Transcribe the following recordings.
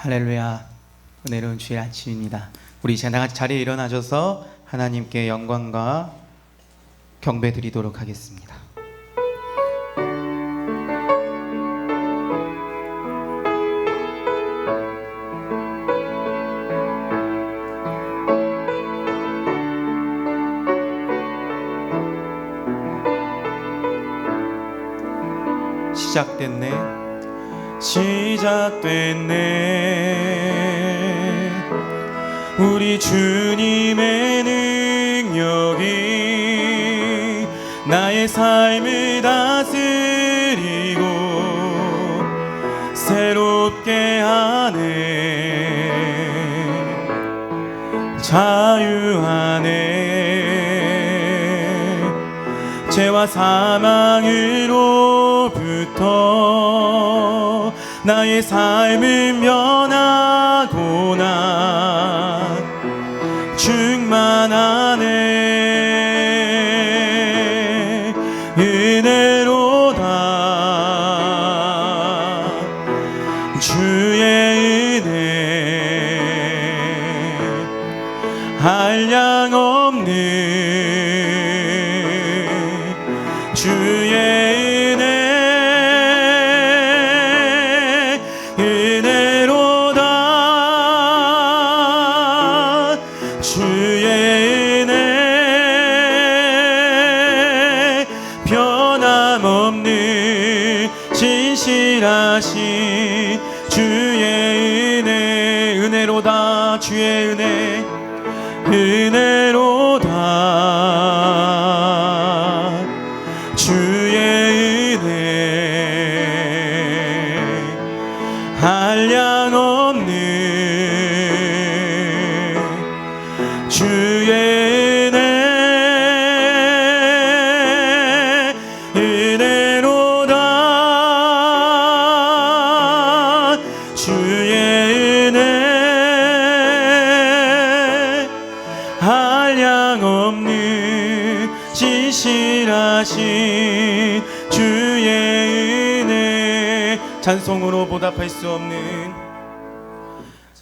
할렐루야. 은혜로운 주의 아침입니다. 우리 이제 나같이 자리에 일어나셔서 하나님께 영광과 경배 드리도록 하겠습니다. 시작됐네 우리 주님의 능력이 나의 삶을 다스리고 새롭게 하네 자유하네 죄와 사망으로부터 나의 삶을 면하고 난 충만하네 은혜로다 주의 은혜 한량 없는 주의 은혜 은혜로다 주의 은혜 변함없는 진실하신 주의 은혜 은혜로다 주의 은혜 은혜로다 주의 은혜 한량 없는 주의 은혜 은혜로다 주의 은혜 한량 없는 진실하신 주의 은혜 찬송으로 보답할 수 없는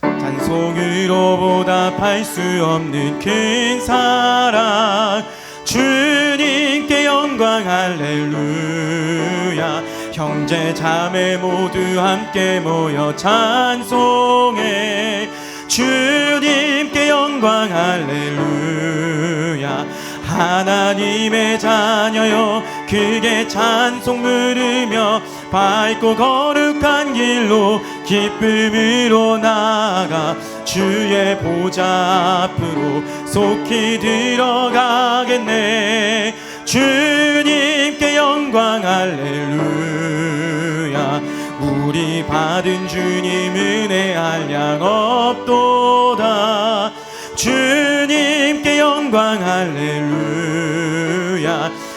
찬송으로 보답할 수 없는 큰 사랑 주님께 영광 할렐루야 형제 자매 모두 함께 모여 찬송해 주님께 영광 할렐루야 하나님의 자녀여 크게 찬송 부르며 밝고 거룩한 길로 기쁨으로 나아가 주의 보좌 앞으로 속히 들어가겠네 주님께 영광 할렐루야 우리 받은 주님 은혜 한량 없도다 주님께 영광 할렐루야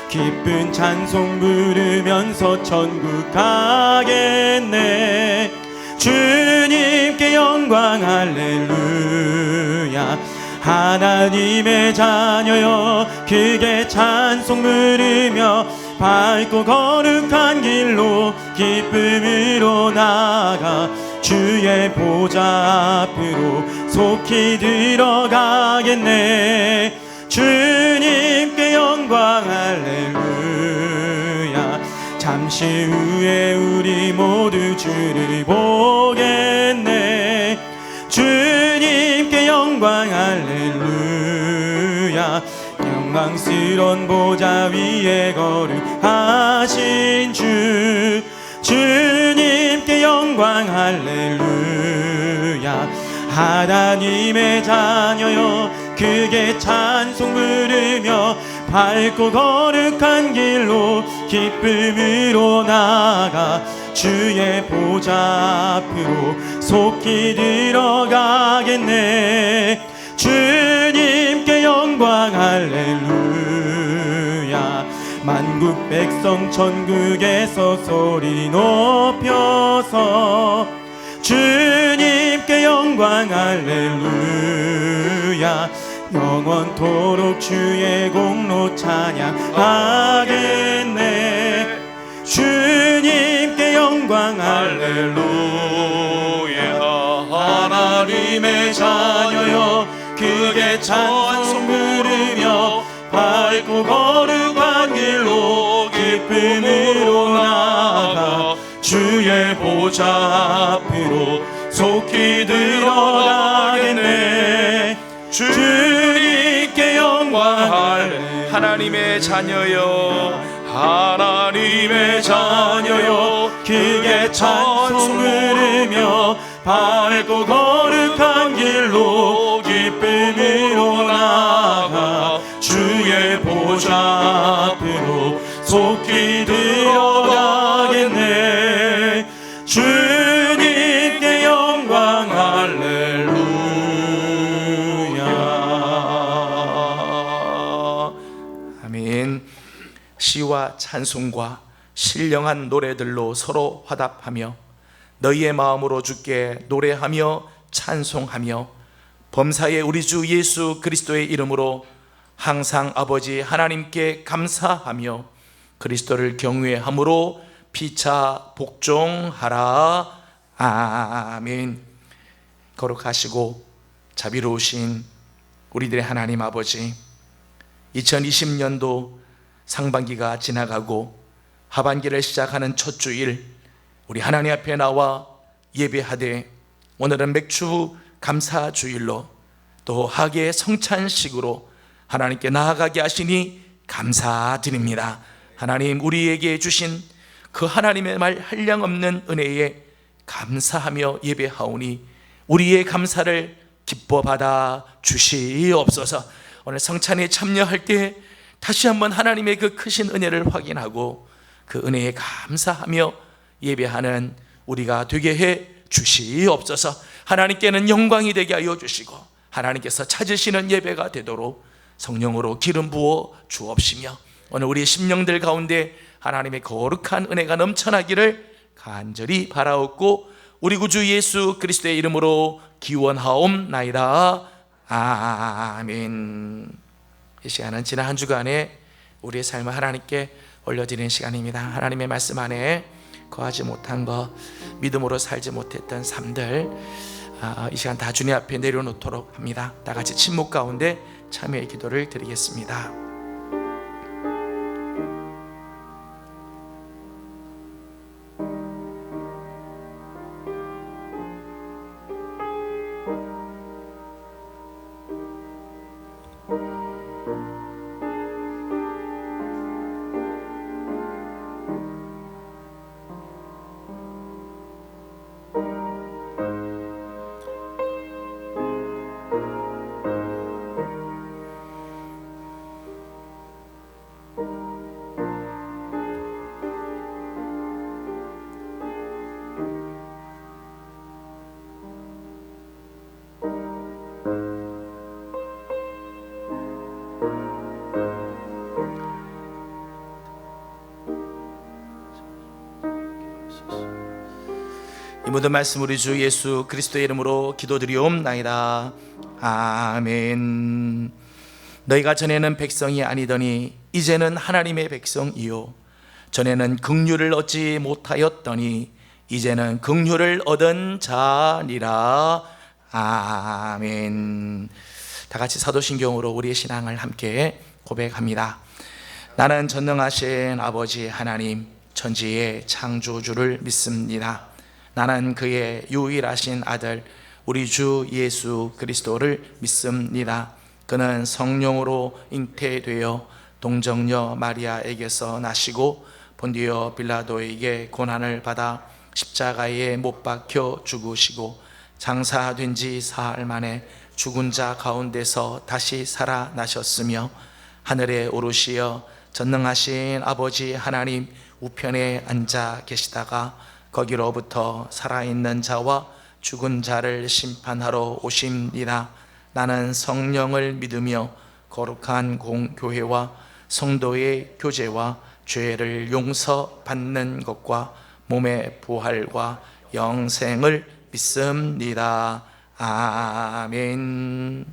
기쁜 찬송 부르면서 천국 가겠네 주님께 영광 할렐루야 하나님의 자녀여 크게 찬송 부르며 밝고 거룩한 길로 기쁨으로 나아가 주의 보좌 앞으로 속히 들어가겠네 주님께 영광 할렐루야 잠시 후에 우리 모두 주를 보겠네 주님께 영광 할렐루야 영광스러운 보좌 위에 거룩하신 주 주님께 영광 할렐루야 하나님의 자녀여 크게 찬송 부르며 밝고 거룩한 길로 기쁨으로 나아가 주의 보좌 앞으로 속히 들어가겠네 주님께 영광 할렐루야 만국 백성 천국에서 소리 높여서 주님께 영광 할렐루야 영원토록 주의 공로 찬양하겠네 주님께 영광 할렐루야 하나님의 자녀여 크게 찬송 부르며 밝고 거룩한 길로 기쁨으로 나아가 주의 보좌 앞으로 속히 들어가겠네. 주님께 영광할 하나님의 자녀여 하나님의 자녀여 크게 찬송 부르며 밝고 거룩한 길로 기쁨으로 나아가 주의 보좌 앞으로 속히 들어가겠네. 주님께 영광 할렐루야. 아멘. 시와 찬송과 신령한 노래들로 서로 화답하며 너희의 마음으로 주께 노래하며 찬송하며 범사의 우리 주 예수 그리스도의 이름으로 항상 아버지 하나님께 감사하며 그리스도를 경외함으로 피차 복종하라. 아멘. 거룩하시고 자비로우신 우리들의 하나님 아버지, 2020년도 상반기가 지나가고 하반기를 시작하는 첫 주일 우리 하나님 앞에 나와 예배하되 오늘은 맥주 감사 주일로 또 하계 성찬식으로 하나님께 나아가게 하시니 감사드립니다. 하나님, 우리에게 주신 그 하나님의 말 한량없는 은혜에 감사하며 예배하오니 우리의 감사를 기뻐 받아 주시옵소서. 오늘 성찬에 참여할 때 다시 한번 하나님의 그 크신 은혜를 확인하고 그 은혜에 감사하며 예배하는 우리가 되게 해 주시옵소서. 하나님께는 영광이 되게 하여 주시고 하나님께서 찾으시는 예배가 되도록 성령으로 기름 부어 주옵시며 오늘 우리 심령들 가운데 하나님의 거룩한 은혜가 넘쳐나기를 간절히 바라옵고 우리 구주 예수 그리스도의 이름으로 기원하옵나이다. 아멘. 이 시간은 지난 한 주간에 우리의 삶을 하나님께 올려드리는 시간입니다. 하나님의 말씀 안에 거하지 못한 것, 믿음으로 살지 못했던 삶들, 이 시간 다 주님 앞에 내려놓도록 합니다. 다 같이 침묵 가운데 참여의 기도를 드리겠습니다. 이 모든 말씀 우리 주 예수 그리스도의 이름으로 기도드리옵나이다. 아멘. 너희가 전에는 백성이 아니더니 이제는 하나님의 백성이요 전에는 긍휼을 얻지 못하였더니 이제는 긍휼을 얻은 자니라. 아멘. 다 같이 사도신경으로 우리의 신앙을 함께 고백합니다. 나는 전능하신 아버지 하나님 천지의 창조주를 믿습니다. 나는 그의 유일하신 아들 우리 주 예수 그리스도를 믿습니다. 그는 성령으로 잉태되어 동정녀 마리아에게서 나시고 본디오 빌라도에게 고난을 받아 십자가에 못 박혀 죽으시고 장사된 지 사흘 만에 죽은 자 가운데서 다시 살아나셨으며 하늘에 오르시어 전능하신 아버지 하나님 우편에 앉아 계시다가 거기로부터 살아있는 자와 죽은 자를 심판하러 오십니다. 나는 성령을 믿으며 거룩한 공교회와 성도의 교제와 죄를 용서받는 것과 몸의 부활과 영생을 믿습니다. 아멘.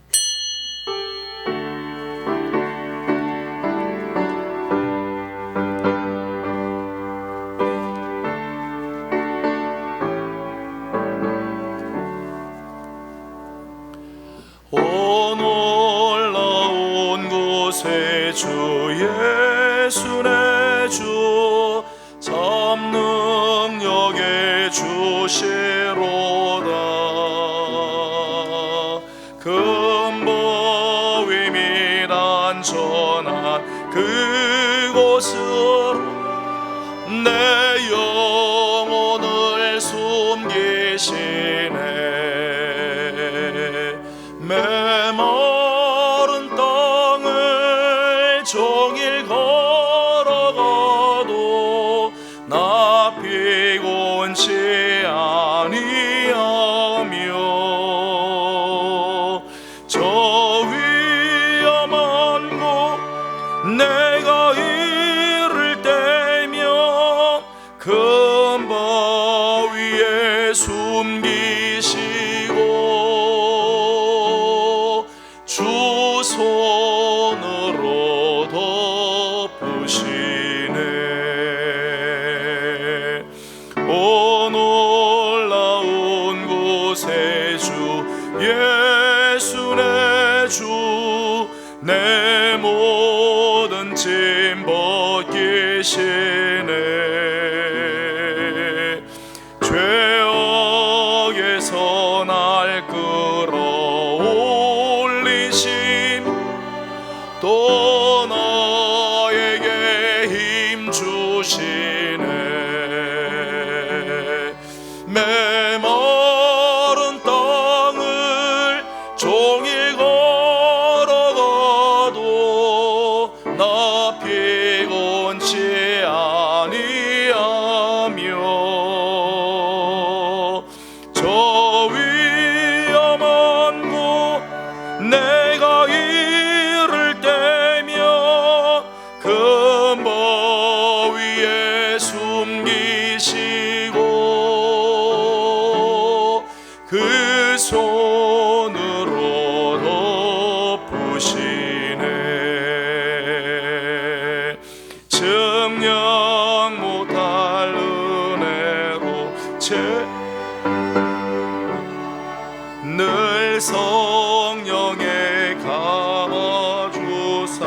오 놀라운 곳에 주 예수 내 주 참능력의 주시로다. 근보위 및 안전한 그곳으로 내 영혼을 숨기시네. 메마른 땅을 종일 걸어가도 나 피곤치 아니하며 저 위험한 곳 내가 이를 때면 큰 바위에 숨기시고 주 손으로 덮으시네. 오 놀라운 곳에 주 예수 내 주 내 모든 짐 벗기시네. 죄악에서 날 끌어올리심 또 나에게 힘 주시네. 메마른 땅을 종일 걸어가도 나 피곤치 아니하며 저 위험한 곳 내가 이를 때면 큰 바위에 숨기시고 그 손으로 덮으시네. 증량 못할 은혜로 늘 성령에 감아주사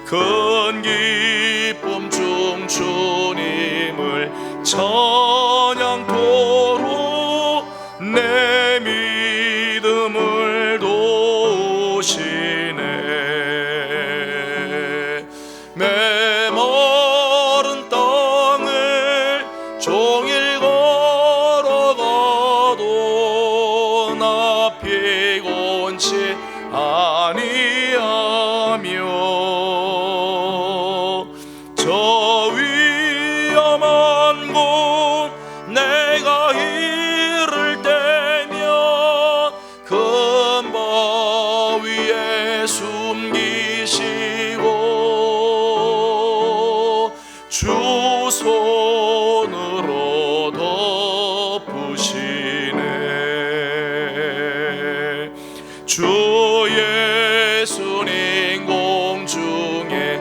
큰 기쁨 중 주님을 찬양토록 내 믿음을 도우시네. 메마른 땅을 종일 걸어가도 나 피곤치 아니하며 저 위험한 곳 내가 이를 때면 큰 바위에 숨기시고 주 손으로 덮으시네. 주 예수님 공중에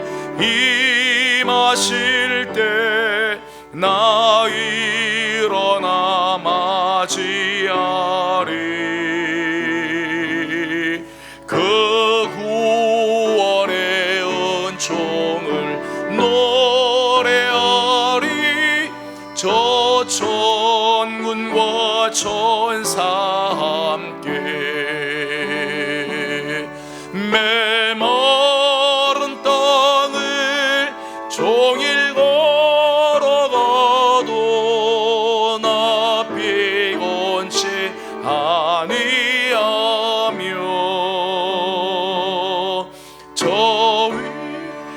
임하실 때 나 일어나 맞이하리. 그 구원의 은총을 노래하리. 저 천군과 천사 함께 메마른 땅을 종일 걸어가도 나 피곤치 아니하며 저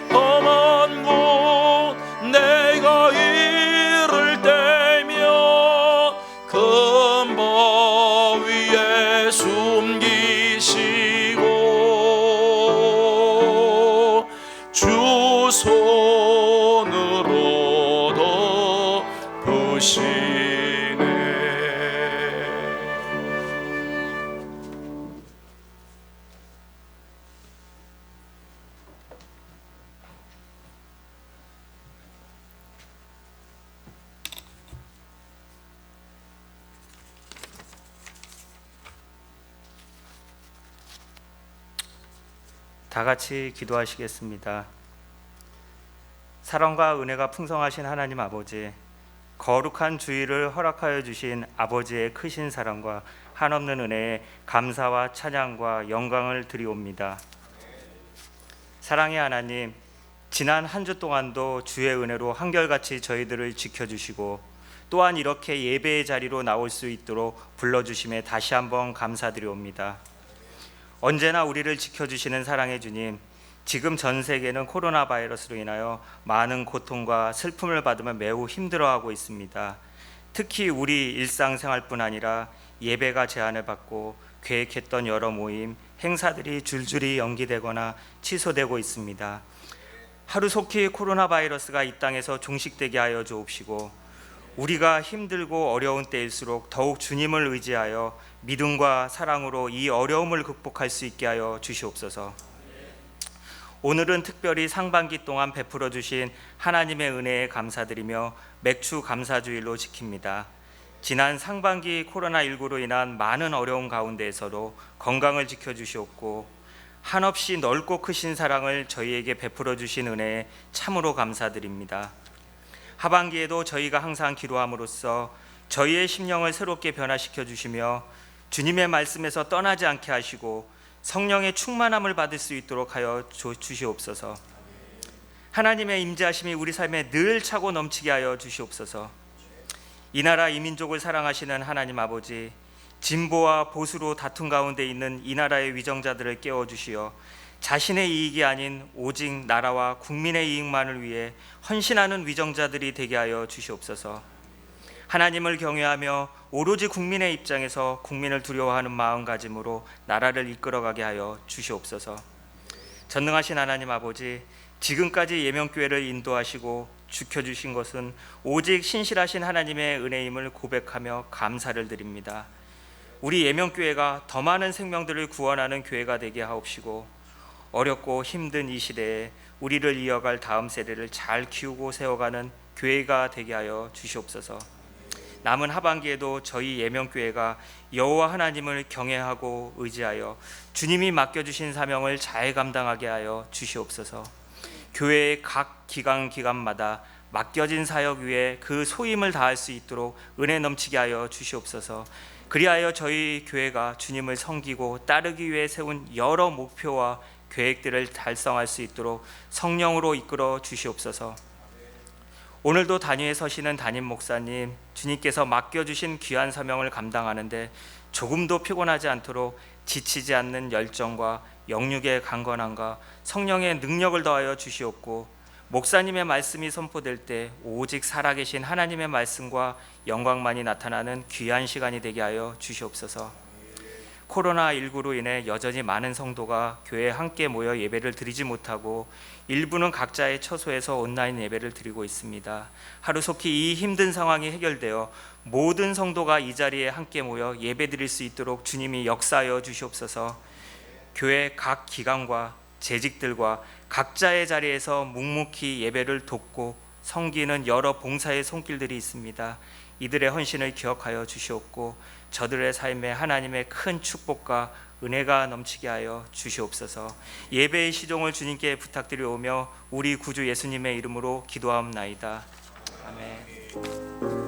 위험한 곳 내가 이를 때면 큰 바위에 숨기시고 주 손으로 덮으시네. 다 같이 기도하시겠습니다. 사랑과 은혜가 풍성하신 하나님 아버지, 거룩한 주일을 허락하여 주신 아버지의 크신 사랑과 한없는 은혜에 감사와 찬양과 영광을 드리옵니다. 사랑의 하나님, 지난 한 주 동안도 주의 은혜로 한결같이 저희들을 지켜주시고 또한 이렇게 예배의 자리로 나올 수 있도록 불러주심에 다시 한번 감사드리옵니다. 언제나 우리를 지켜주시는 사랑의 주님, 지금 전 세계는 코로나 바이러스로 인하여 많은 고통과 슬픔을 받으며 매우 힘들어하고 있습니다. 특히 우리 일상생활뿐 아니라 예배가 제한을 받고 계획했던 여러 모임, 행사들이 줄줄이 연기되거나 취소되고 있습니다. 하루속히 코로나 바이러스가 이 땅에서 종식되게 하여 주옵시고 우리가 힘들고 어려운 때일수록 더욱 주님을 의지하여 믿음과 사랑으로 이 어려움을 극복할 수 있게 하여 주시옵소서. 오늘은 특별히 상반기 동안 베풀어 주신 하나님의 은혜에 감사드리며 맥주 감사주일로 지킵니다. 지난 상반기 코로나19로 인한 많은 어려움 가운데에서도 건강을 지켜주시옵고 한없이 넓고 크신 사랑을 저희에게 베풀어 주신 은혜에 참으로 감사드립니다. 하반기에도 저희가 항상 기도함으로써 저희의 심령을 새롭게 변화시켜 주시며 주님의 말씀에서 떠나지 않게 하시고 성령의 충만함을 받을 수 있도록 하여 주시옵소서. 하나님의 임재하심이 우리 삶에 늘 차고 넘치게 하여 주시옵소서. 이 나라 이 민족을 사랑하시는 하나님 아버지, 진보와 보수로 다툼 가운데 있는 이 나라의 위정자들을 깨워주시어 자신의 이익이 아닌 오직 나라와 국민의 이익만을 위해 헌신하는 위정자들이 되게 하여 주시옵소서. 하나님을 경외하며 오로지 국민의 입장에서 국민을 두려워하는 마음가짐으로 나라를 이끌어가게 하여 주시옵소서. 전능하신 하나님 아버지, 지금까지 예명교회를 인도하시고 지켜주신 것은 오직 신실하신 하나님의 은혜임을 고백하며 감사를 드립니다. 우리 예명교회가 더 많은 생명들을 구원하는 교회가 되게 하옵시고 어렵고 힘든 이 시대에 우리를 이어갈 다음 세대를 잘 키우고 세워가는 교회가 되게 하여 주시옵소서. 남은 하반기에도 저희 예명교회가 여호와 하나님을 경외하고 의지하여 주님이 맡겨주신 사명을 잘 감당하게 하여 주시옵소서. 교회의 각 기관마다 맡겨진 사역 위에 그 소임을 다할 수 있도록 은혜 넘치게 하여 주시옵소서. 그리하여 저희 교회가 주님을 섬기고 따르기 위해 세운 여러 목표와 계획들을 달성할 수 있도록 성령으로 이끌어 주시옵소서. 오늘도 단위에 서시는 담임 목사님, 주님께서 맡겨주신 귀한 사명을 감당하는데 조금도 피곤하지 않도록 지치지 않는 열정과 영육의 강건함과 성령의 능력을 더하여 주시옵고 목사님의 말씀이 선포될 때 오직 살아계신 하나님의 말씀과 영광만이 나타나는 귀한 시간이 되게 하여 주시옵소서. 코로나19로 인해 여전히 많은 성도가 교회에 함께 모여 예배를 드리지 못하고 일부는 각자의 처소에서 온라인 예배를 드리고 있습니다. 하루속히 이 힘든 상황이 해결되어 모든 성도가 이 자리에 함께 모여 예배 드릴 수 있도록 주님이 역사하여 주시옵소서. 교회 각 기관과 재직들과 각자의 자리에서 묵묵히 예배를 돕고 섬기는 여러 봉사의 손길들이 있습니다. 이들의 헌신을 기억하여 주시옵고 저들의 삶에 하나님의 큰 축복과 은혜가 넘치게 하여 주시옵소서. 예배의 시종을 주님께 부탁드려오며 우리 구주 예수님의 이름으로 기도하옵나이다. 아멘.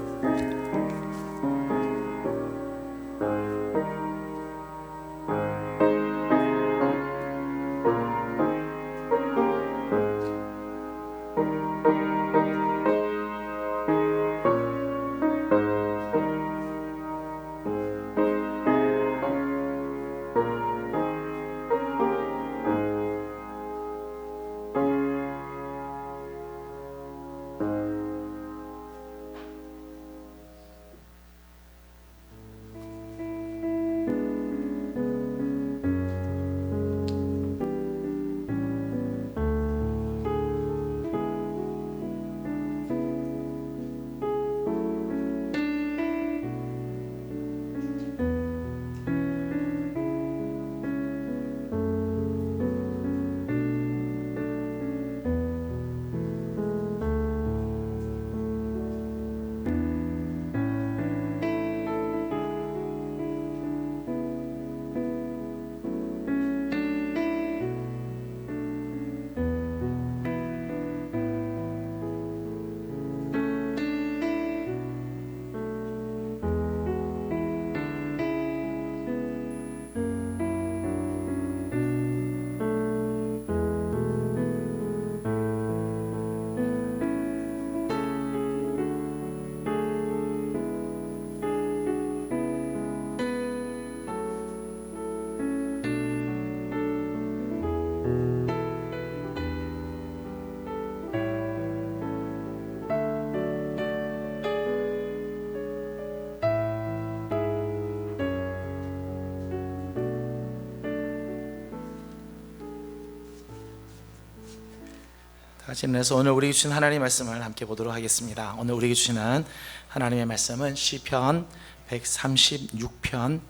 같이 일어나서 오늘 우리에게 주신 하나님의 말씀을 함께 보도록 하겠습니다. 오늘 우리에게 주시는 하나님의 말씀은 시편 136편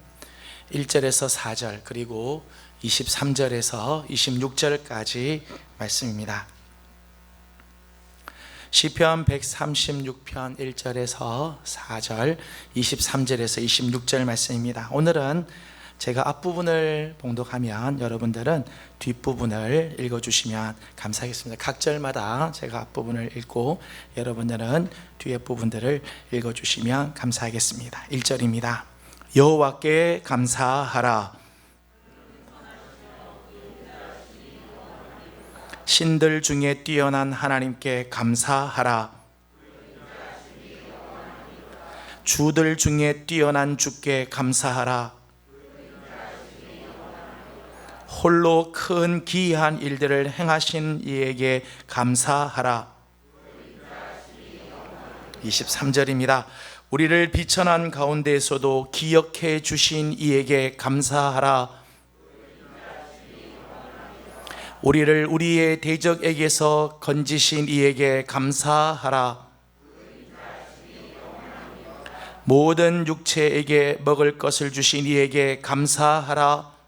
1절에서 4절 그리고 23절에서 26절까지 말씀입니다. 시편 136편 1절에서 4절 23절에서 26절 말씀입니다. 오늘은 제가 앞부분을 봉독하면 여러분들은 뒷부분을 읽어주시면 감사하겠습니다. 각 절마다 제가 앞부분을 읽고 여러분들은 뒤에 부분들을 읽어주시면 감사하겠습니다. 1절입니다. 여호와께 감사하라. 신들 중에 뛰어난 하나님께 감사하라. 주들 중에 뛰어난 주께 감사하라. 홀로 큰 기이한 일들을 행하신 이에게 감사하라. 23절입니다. 우리를 비천한 가운데에서도 기억해 주신 이에게 감사하라. 우리를 우리의 대적에게서 건지신 이에게 감사하라. 모든 육체에게 먹을 것을 주신 이에게 감사하라.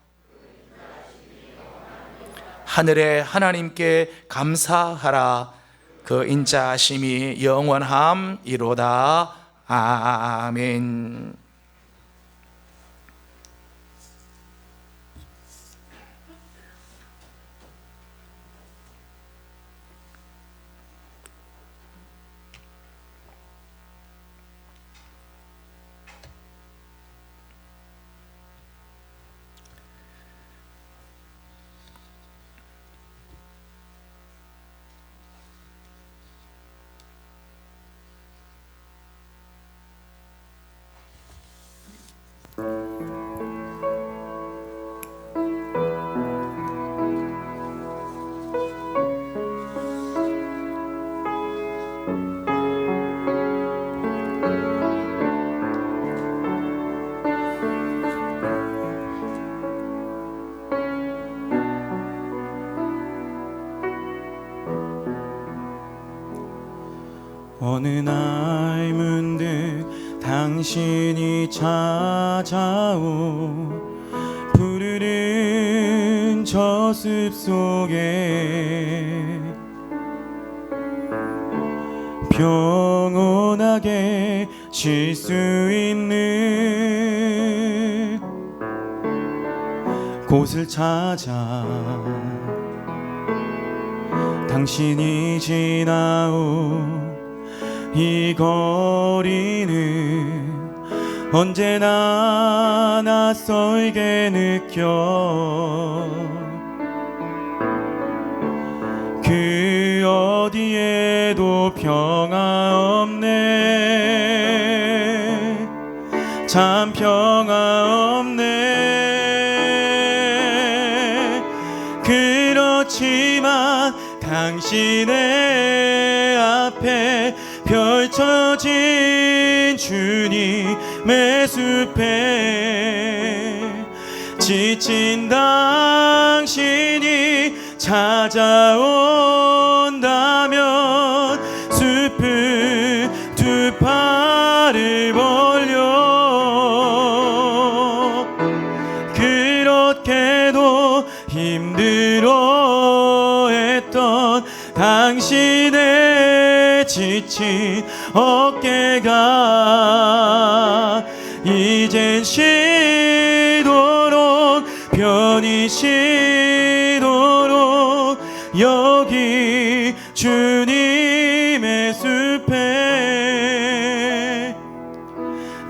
하늘의 하나님께 감사하라. 그 인자하심이 영원함이로다. 아멘. 어느 날 문득 당신이 찾아오 푸르른 저습 속에 평온하게 쉴 수 있는 곳을 찾아 당신이 지나오 이 거리는 언제나 낯설게 느껴 그 어디에도 평화 없네 참 평화 없네 그렇지만 당신의 앞에 펼쳐진 주님의 숲에 지친 당신이 찾아온다면 숲은 두 팔을 벌려 그렇게도 힘들어했던 당신의 지친 어깨가 이젠 쉬도록 편히 쉬도록 여기 주님의 숲에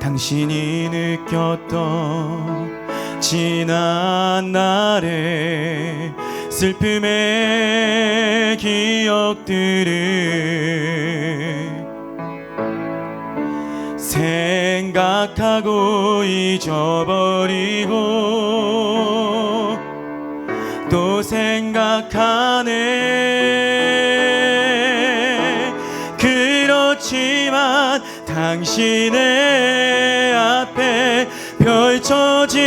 당신이 느꼈던 지난 날의 슬픔의 기억들을 생각하고 잊어버리고 또 생각하네 그렇지만 당신의 앞에 펼쳐진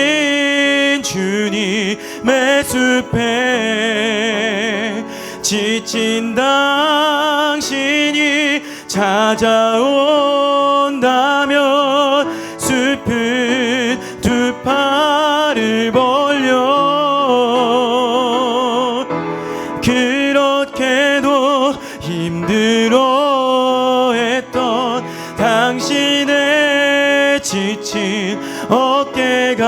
주님의 숲에 지친 당신이 찾아온다면 슬픈 두 팔을 벌려 그렇게도 힘들어했던 당신의 지친 어깨가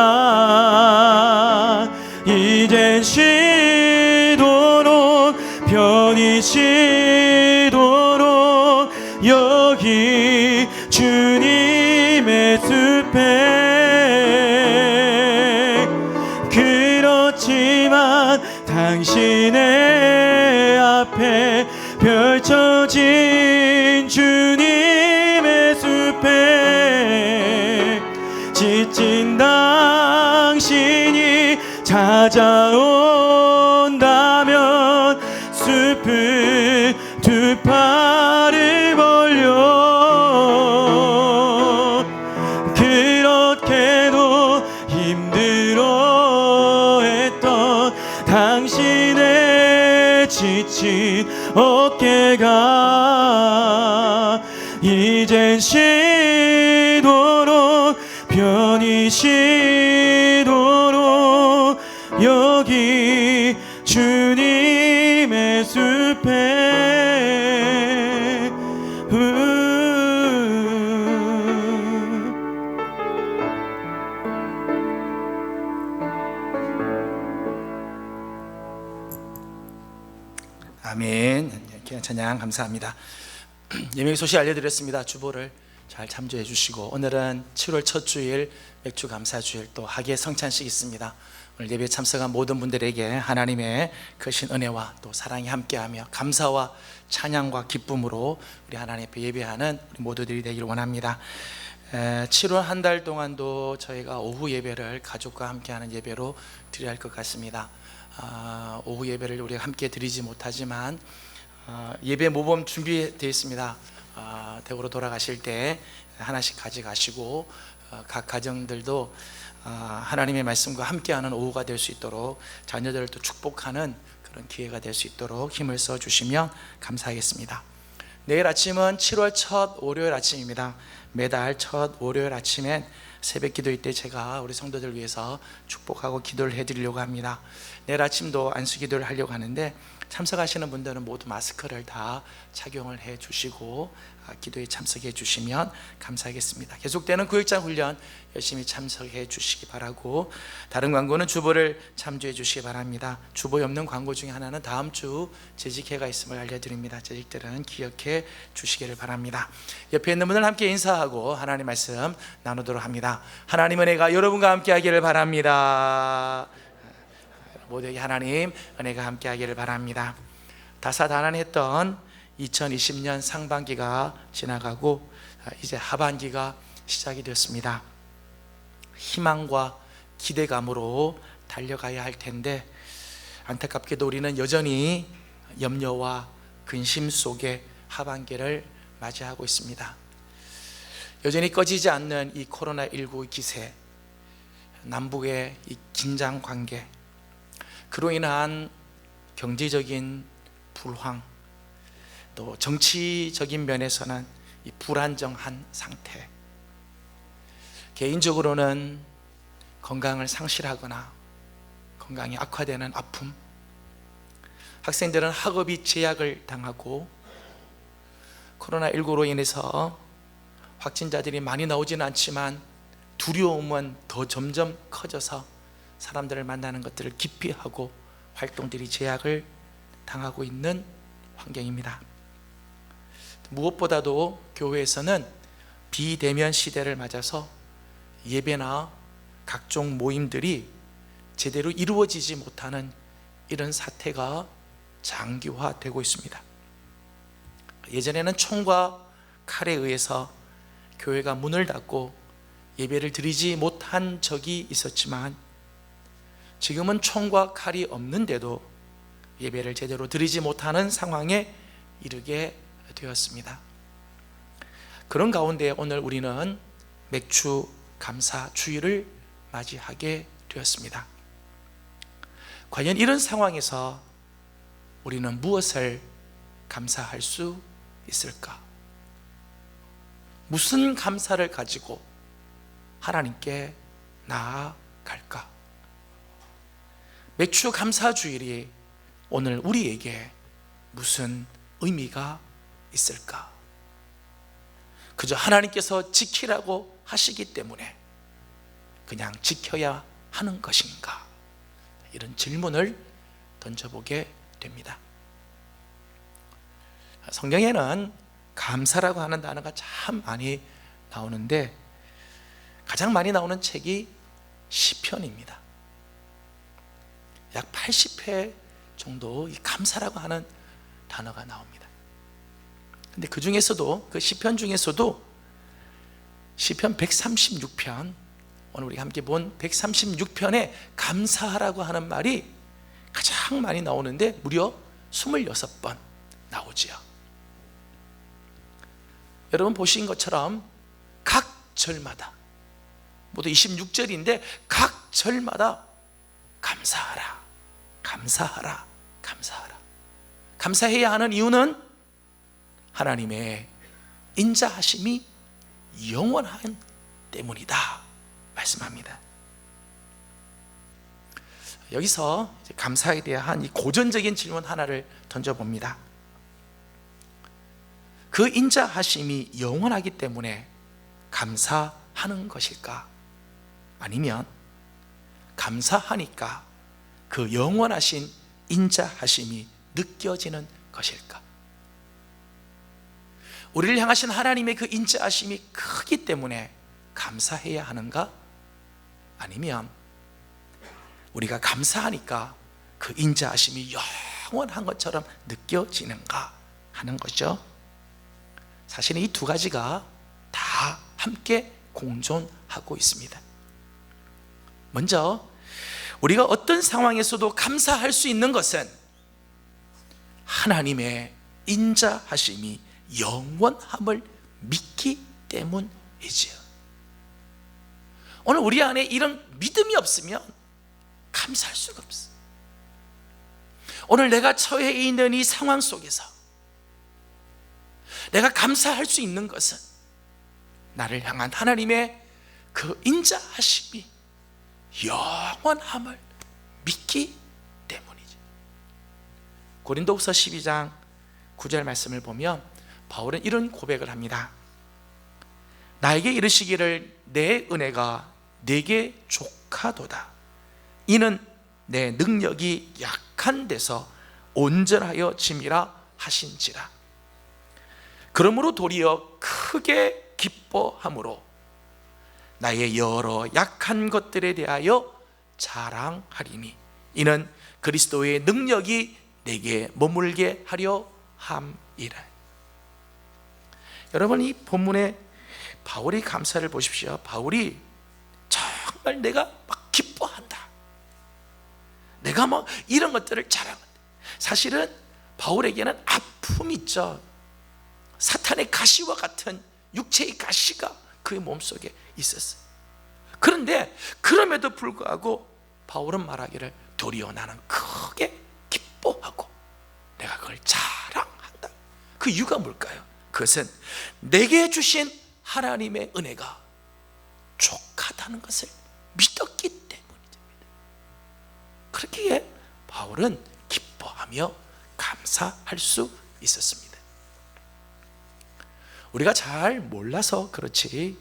이젠 쉬도록 편히 쉬도록 여기 주님의 숲에 그렇지만 당신의 앞에 펼쳐진 주님의 숲에 지친 당신이 찾아온다면 숲은 두 팔을 벌려 그렇게도 힘들어했던 당신의 지친 어깨가 이젠 쉬도록 편히 쉬도록 여기 주님의 숲에 아멘. 귀한 찬양 감사합니다. 예명의 소식 알려드렸습니다. 주보를 잘 참조해 주시고 오늘은 7월 첫 주일 맥주 감사주일 또 학예 성찬식이 있습니다. 오늘 예배에 참석한 모든 분들에게 하나님의 크신 은혜와 또 사랑이 함께하며 감사와 찬양과 기쁨으로 우리 하나님 앞에 예배하는 우리 모두들이 되기를 원합니다. 7월 한 달 동안도 저희가 오후 예배를 가족과 함께하는 예배로 드려야 할 것 같습니다. 오후 예배를 우리가 함께 드리지 못하지만 예배 모범 준비되어 있습니다. 댁으로 돌아가실 때 하나씩 가져가시고 각 가정들도 하나님의 말씀과 함께하는 오후가 될 수 있도록 자녀들을 또 축복하는 그런 기회가 될 수 있도록 힘을 써 주시면 감사하겠습니다. 내일 아침은 7월 첫 월요일 아침입니다. 매달 첫 월요일 아침엔 새벽 기도회 때 제가 우리 성도들 위해서 축복하고 기도를 해드리려고 합니다. 내일 아침도 안수 기도를 하려고 하는데 참석하시는 분들은 모두 마스크를 다 착용을 해 주시고 기도에 참석해 주시면 감사하겠습니다. 계속되는 구역장 훈련 열심히 참석해 주시기 바라고, 다른 광고는 주보를 참조해 주시기 바랍니다. 주보에 없는 광고 중에 하나는 다음 주 재직회가 있음을 알려드립니다. 재직들은 기억해 주시기를 바랍니다. 옆에 있는 분들 함께 인사하고 하나님 말씀 나누도록 합니다. 하나님 은혜가 여러분과 함께 하기를 바랍니다. 모두에게 하나님 은혜가 함께 하기를 바랍니다. 다사다난했던 2020년 상반기가 지나가고 이제 하반기가 시작이 되었습니다. 희망과 기대감으로 달려가야 할 텐데 안타깝게도 우리는 여전히 염려와 근심 속에 하반기를 맞이하고 있습니다. 여전히 꺼지지 않는 이 코로나19 기세, 남북의 이 긴장 관계, 그로 인한 경제적인 불황, 또 정치적인 면에서는 이 불안정한 상태, 개인적으로는 건강을 상실하거나 건강이 악화되는 아픔, 학생들은 학업이 제약을 당하고 코로나19로 인해서 확진자들이 많이 나오지는 않지만 두려움은 더 점점 커져서 사람들을 만나는 것들을 기피하고 활동들이 제약을 당하고 있는 환경입니다. 무엇보다도 교회에서는 비대면 시대를 맞아서 예배나 각종 모임들이 제대로 이루어지지 못하는 이런 사태가 장기화되고 있습니다. 예전에는 총과 칼에 의해서 교회가 문을 닫고 예배를 드리지 못한 적이 있었지만 지금은 총과 칼이 없는데도 예배를 제대로 드리지 못하는 상황에 이르게 되었습니다. 그런 가운데 오늘 우리는 맥주 감사 주일을 맞이하게 되었습니다. 과연 이런 상황에서 우리는 무엇을 감사할 수 있을까? 무슨 감사를 가지고 하나님께 나아갈까? 맥주 감사 주일이 오늘 우리에게 무슨 의미가 있을까? 그저 하나님께서 지키라고 하시기 때문에 그냥 지켜야 하는 것인가? 이런 질문을 던져보게 됩니다. 성경에는 감사라고 하는 단어가 참 많이 나오는데 가장 많이 나오는 책이 시편입니다. 약 80회 정도 이 감사라고 하는 단어가 나옵니다. 근데 그 중에서도, 그 시편 중에서도 시편 136편, 오늘 우리가 함께 본 136편에 감사하라고 하는 말이 가장 많이 나오는데 무려 26번 나오지요. 여러분 보신 것처럼 각 절마다, 모두 26절인데 각 절마다 감사하라, 감사하라, 감사하라. 감사해야 하는 이유는 하나님의 인자하심이 영원한 때문이다 말씀합니다. 여기서 이제 감사에 대한 이 고전적인 질문 하나를 던져봅니다. 그 인자하심이 영원하기 때문에 감사하는 것일까? 아니면 감사하니까 그 영원하신 인자하심이 느껴지는 것일까? 우리를 향하신 하나님의 그 인자하심이 크기 때문에 감사해야 하는가? 아니면 우리가 감사하니까 그 인자하심이 영원한 것처럼 느껴지는가 하는 거죠. 사실은 이 두 가지가 다 함께 공존하고 있습니다. 먼저 우리가 어떤 상황에서도 감사할 수 있는 것은 하나님의 인자하심이 영원함을 믿기 때문이지요. 오늘 우리 안에 이런 믿음이 없으면 감사할 수가 없어. 오늘 내가 처해 있는 이 상황 속에서 내가 감사할 수 있는 것은 나를 향한 하나님의 그 인자하심이 영원함을 믿기 때문이지. 고린도후서 12장 9절 말씀을 보면 바울은 이런 고백을 합니다. 나에게 이르시기를 내 은혜가 내게 족하도다. 이는 내 능력이 약한 데서 온전하여 짐이라 하신지라. 그러므로 도리어 크게 기뻐함으로 나의 여러 약한 것들에 대하여 자랑하리니 이는 그리스도의 능력이 내게 머물게 하려 함이라. 여러분, 이 본문에 바울의 감사를 보십시오. 바울이 정말 내가 막 기뻐한다, 내가 뭐 이런 것들을 자랑한다. 사실은 바울에게는 아픔이 있죠. 사탄의 가시와 같은 육체의 가시가 그의 몸속에 있었어요. 그런데 그럼에도 불구하고 바울은 말하기를 도리어 나는 크게 기뻐하고 내가 그걸 자랑한다. 그 이유가 뭘까요? 그것은 내게 주신 하나님의 은혜가 족하다는 것을 믿었기 때문입니다. 그렇기에 바울은 기뻐하며 감사할 수 있었습니다. 우리가 잘 몰라서 그렇지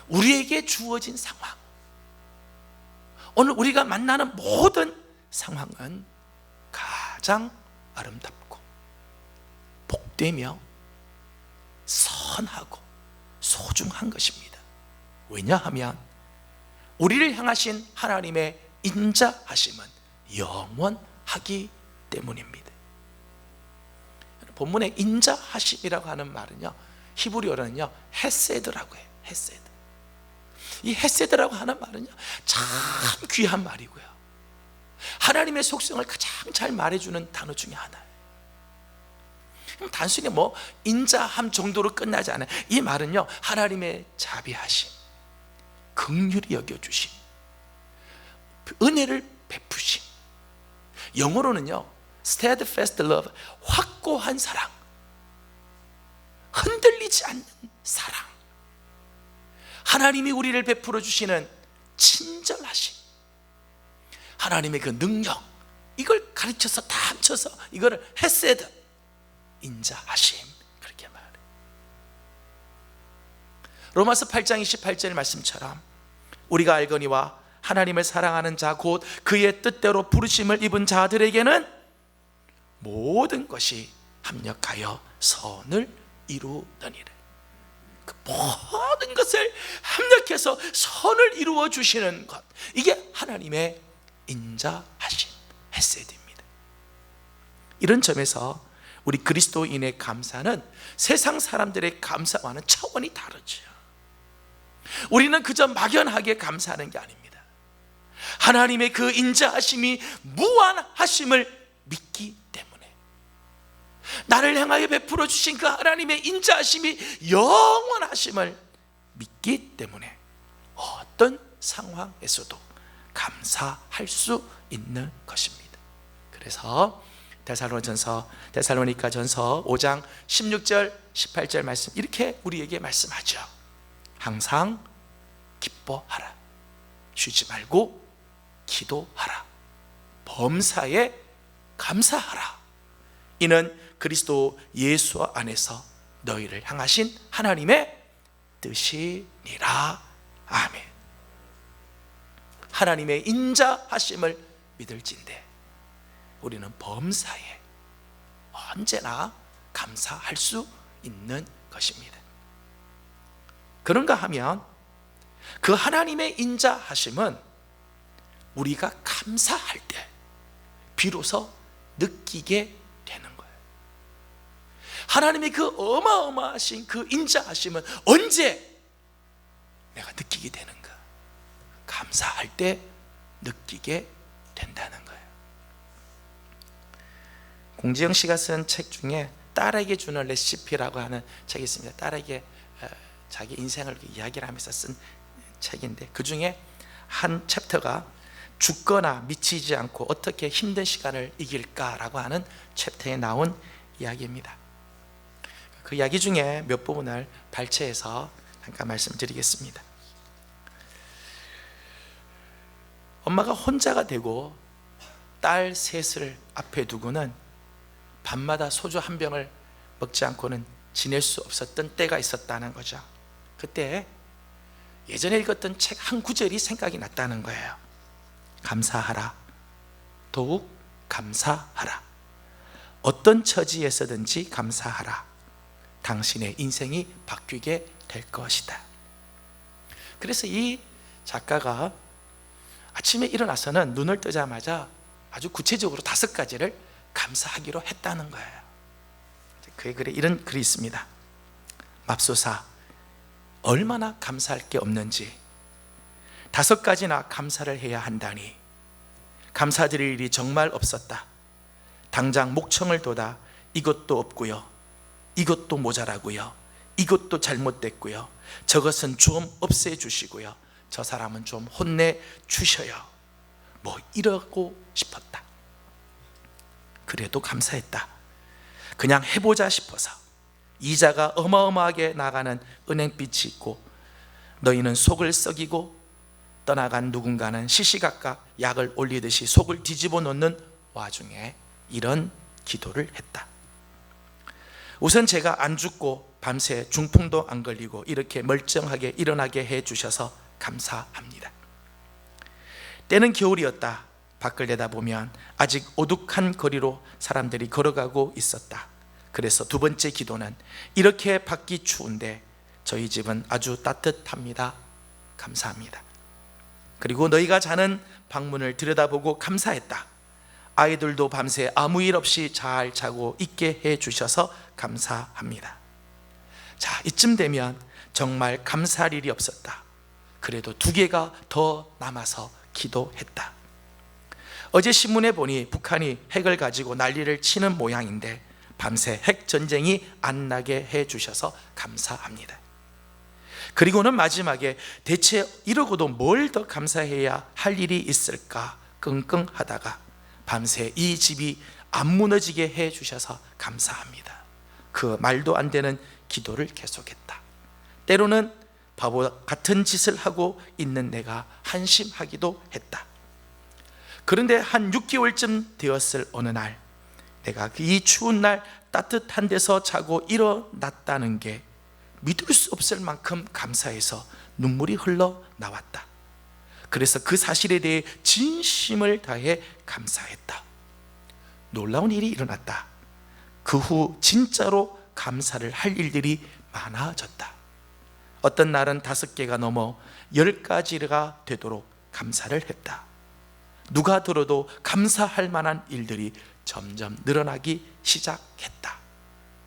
우리에게 주어진 상황, 오늘 우리가 만나는 모든 상황은 가장 아름답고 복되며 선하고 소중한 것입니다. 왜냐하면 우리를 향하신 하나님의 인자하심은 영원하기 때문입니다. 본문에 인자하심이라고 하는 말은요, 히브리어로는요 헤세드라고 해요. 헤세드. 이 헤세드라고 하는 말은요 참 귀한 말이고요, 하나님의 속성을 가장 잘 말해주는 단어 중에 하나예요. 단순히 뭐 인자함 정도로 끝나지 않아요. 이 말은요 하나님의 자비하심, 긍휼히 여겨주심, 은혜를 베푸심, 영어로는요 steadfast love, 확고한 사랑, 흔들리지 않는 사랑, 하나님이 우리를 베풀어 주시는 친절하심, 하나님의 그 능력, 이걸 가르쳐서 다 합쳐서 이거를 헤세드, 인자하심, 그렇게 말해요. 로마서 8장 28절 말씀처럼 우리가 알거니와 하나님을 사랑하는 자 곧 그의 뜻대로 부르심을 입은 자들에게는 모든 것이 합력하여 선을 이루느니라. 그 모든 것을 합력해서 선을 이루어 주시는 것, 이게 하나님의 인자하심, 헤세드입니다. 이런 점에서 우리 그리스도인의 감사는 세상 사람들의 감사와는 차원이 다르죠. 우리는 그저 막연하게 감사하는 게 아닙니다. 하나님의 그 인자하심이 무한하심을 믿기 때문에, 나를 향하여 베풀어 주신 그 하나님의 인자하심이 영원하심을 믿기 때문에 어떤 상황에서도 감사할 수 있는 것입니다. 그래서 데살로니가전서 5장 16절 18절 말씀, 이렇게 우리에게 말씀하죠. 항상 기뻐하라, 쉬지 말고 기도하라, 범사에 감사하라. 이는 그리스도 예수 안에서 너희를 향하신 하나님의 뜻이니라. 아멘. 하나님의 인자하심을 믿을진대 우리는 범사에 언제나 감사할 수 있는 것입니다. 그런가 하면 그 하나님의 인자하심은 우리가 감사할 때 비로소 느끼게 되는 거예요. 하나님의 그 어마어마하신 그 인자하심은 언제 내가 느끼게 되는가? 감사할 때 느끼게 된다는 거예요. 공지영 씨가 쓴 책 중에 딸에게 주는 레시피라고 하는 책이 있습니다. 딸에게 자기 인생을 이야기를 하면서 쓴 책인데, 그 중에 한 챕터가 죽거나 미치지 않고 어떻게 힘든 시간을 이길까라고 하는 챕터에 나온 이야기입니다. 그 이야기 중에 몇 부분을 발췌해서 잠깐 말씀드리겠습니다. 엄마가 혼자가 되고 딸 셋을 앞에 두고는 밤마다 소주 한 병을 먹지 않고는 지낼 수 없었던 때가 있었다는 거죠. 그때 예전에 읽었던 책 한 구절이 생각이 났다는 거예요. 감사하라, 더욱 감사하라, 어떤 처지에서든지 감사하라, 당신의 인생이 바뀌게 될 것이다. 그래서 이 작가가 아침에 일어나서는 눈을 뜨자마자 아주 구체적으로 5가지를 감사하기로 했다는 거예요. 그의 글에 이런 글이 있습니다. 맙소사, 얼마나 감사할 게 없는지 5가지나 감사를 해야 한다니 감사드릴 일이 정말 없었다. 당장 목청을 돋아 이것도 없고요, 이것도 모자라고요, 이것도 잘못됐고요, 저것은 좀 없애주시고요, 저 사람은 좀 혼내주셔요, 뭐 이러고 싶었다. 그래도 감사했다. 그냥 해보자 싶어서. 이자가 어마어마하게 나가는 은행빚이 있고 너희는 속을 썩이고 떠나간 누군가는 시시각각 약을 올리듯이 속을 뒤집어 놓는 와중에 이런 기도를 했다. 우선 제가 안 죽고 밤새 중풍도 안 걸리고 이렇게 멀쩡하게 일어나게 해주셔서 감사합니다. 때는 겨울이었다. 밖을 내다보면 아직 오둑한 거리로 사람들이 걸어가고 있었다. 그래서 2번째 기도는 이렇게 밖이 추운데 저희 집은 아주 따뜻합니다. 감사합니다. 그리고 너희가 자는 방문을 들여다보고 감사했다. 아이들도 밤새 아무 일 없이 잘 자고 있게 해주셔서 감사합니다. 자, 이쯤 되면 정말 감사할 일이 없었다. 그래도 2개가 더 남아서 기도했다. 어제 신문에 보니 북한이 핵을 가지고 난리를 치는 모양인데 밤새 핵전쟁이 안 나게 해주셔서 감사합니다. 그리고는 마지막에 대체 이러고도 뭘 더 감사해야 할 일이 있을까 끙끙하다가 밤새 이 집이 안 무너지게 해 주셔서 감사합니다. 그 말도 안 되는 기도를 계속했다. 때로는 바보 같은 짓을 하고 있는 내가 한심하기도 했다. 그런데 한 6개월쯤 되었을 어느 날, 내가 이 추운 날 따뜻한 데서 자고 일어났다는 게 믿을 수 없을 만큼 감사해서 눈물이 흘러나왔다. 그래서 그 사실에 대해 진심을 다해 감사했다. 놀라운 일이 일어났다. 그 후 진짜로 감사를 할 일들이 많아졌다. 어떤 날은 5개가 넘어 10가지가 되도록 감사를 했다. 누가 들어도 감사할 만한 일들이 점점 늘어나기 시작했다.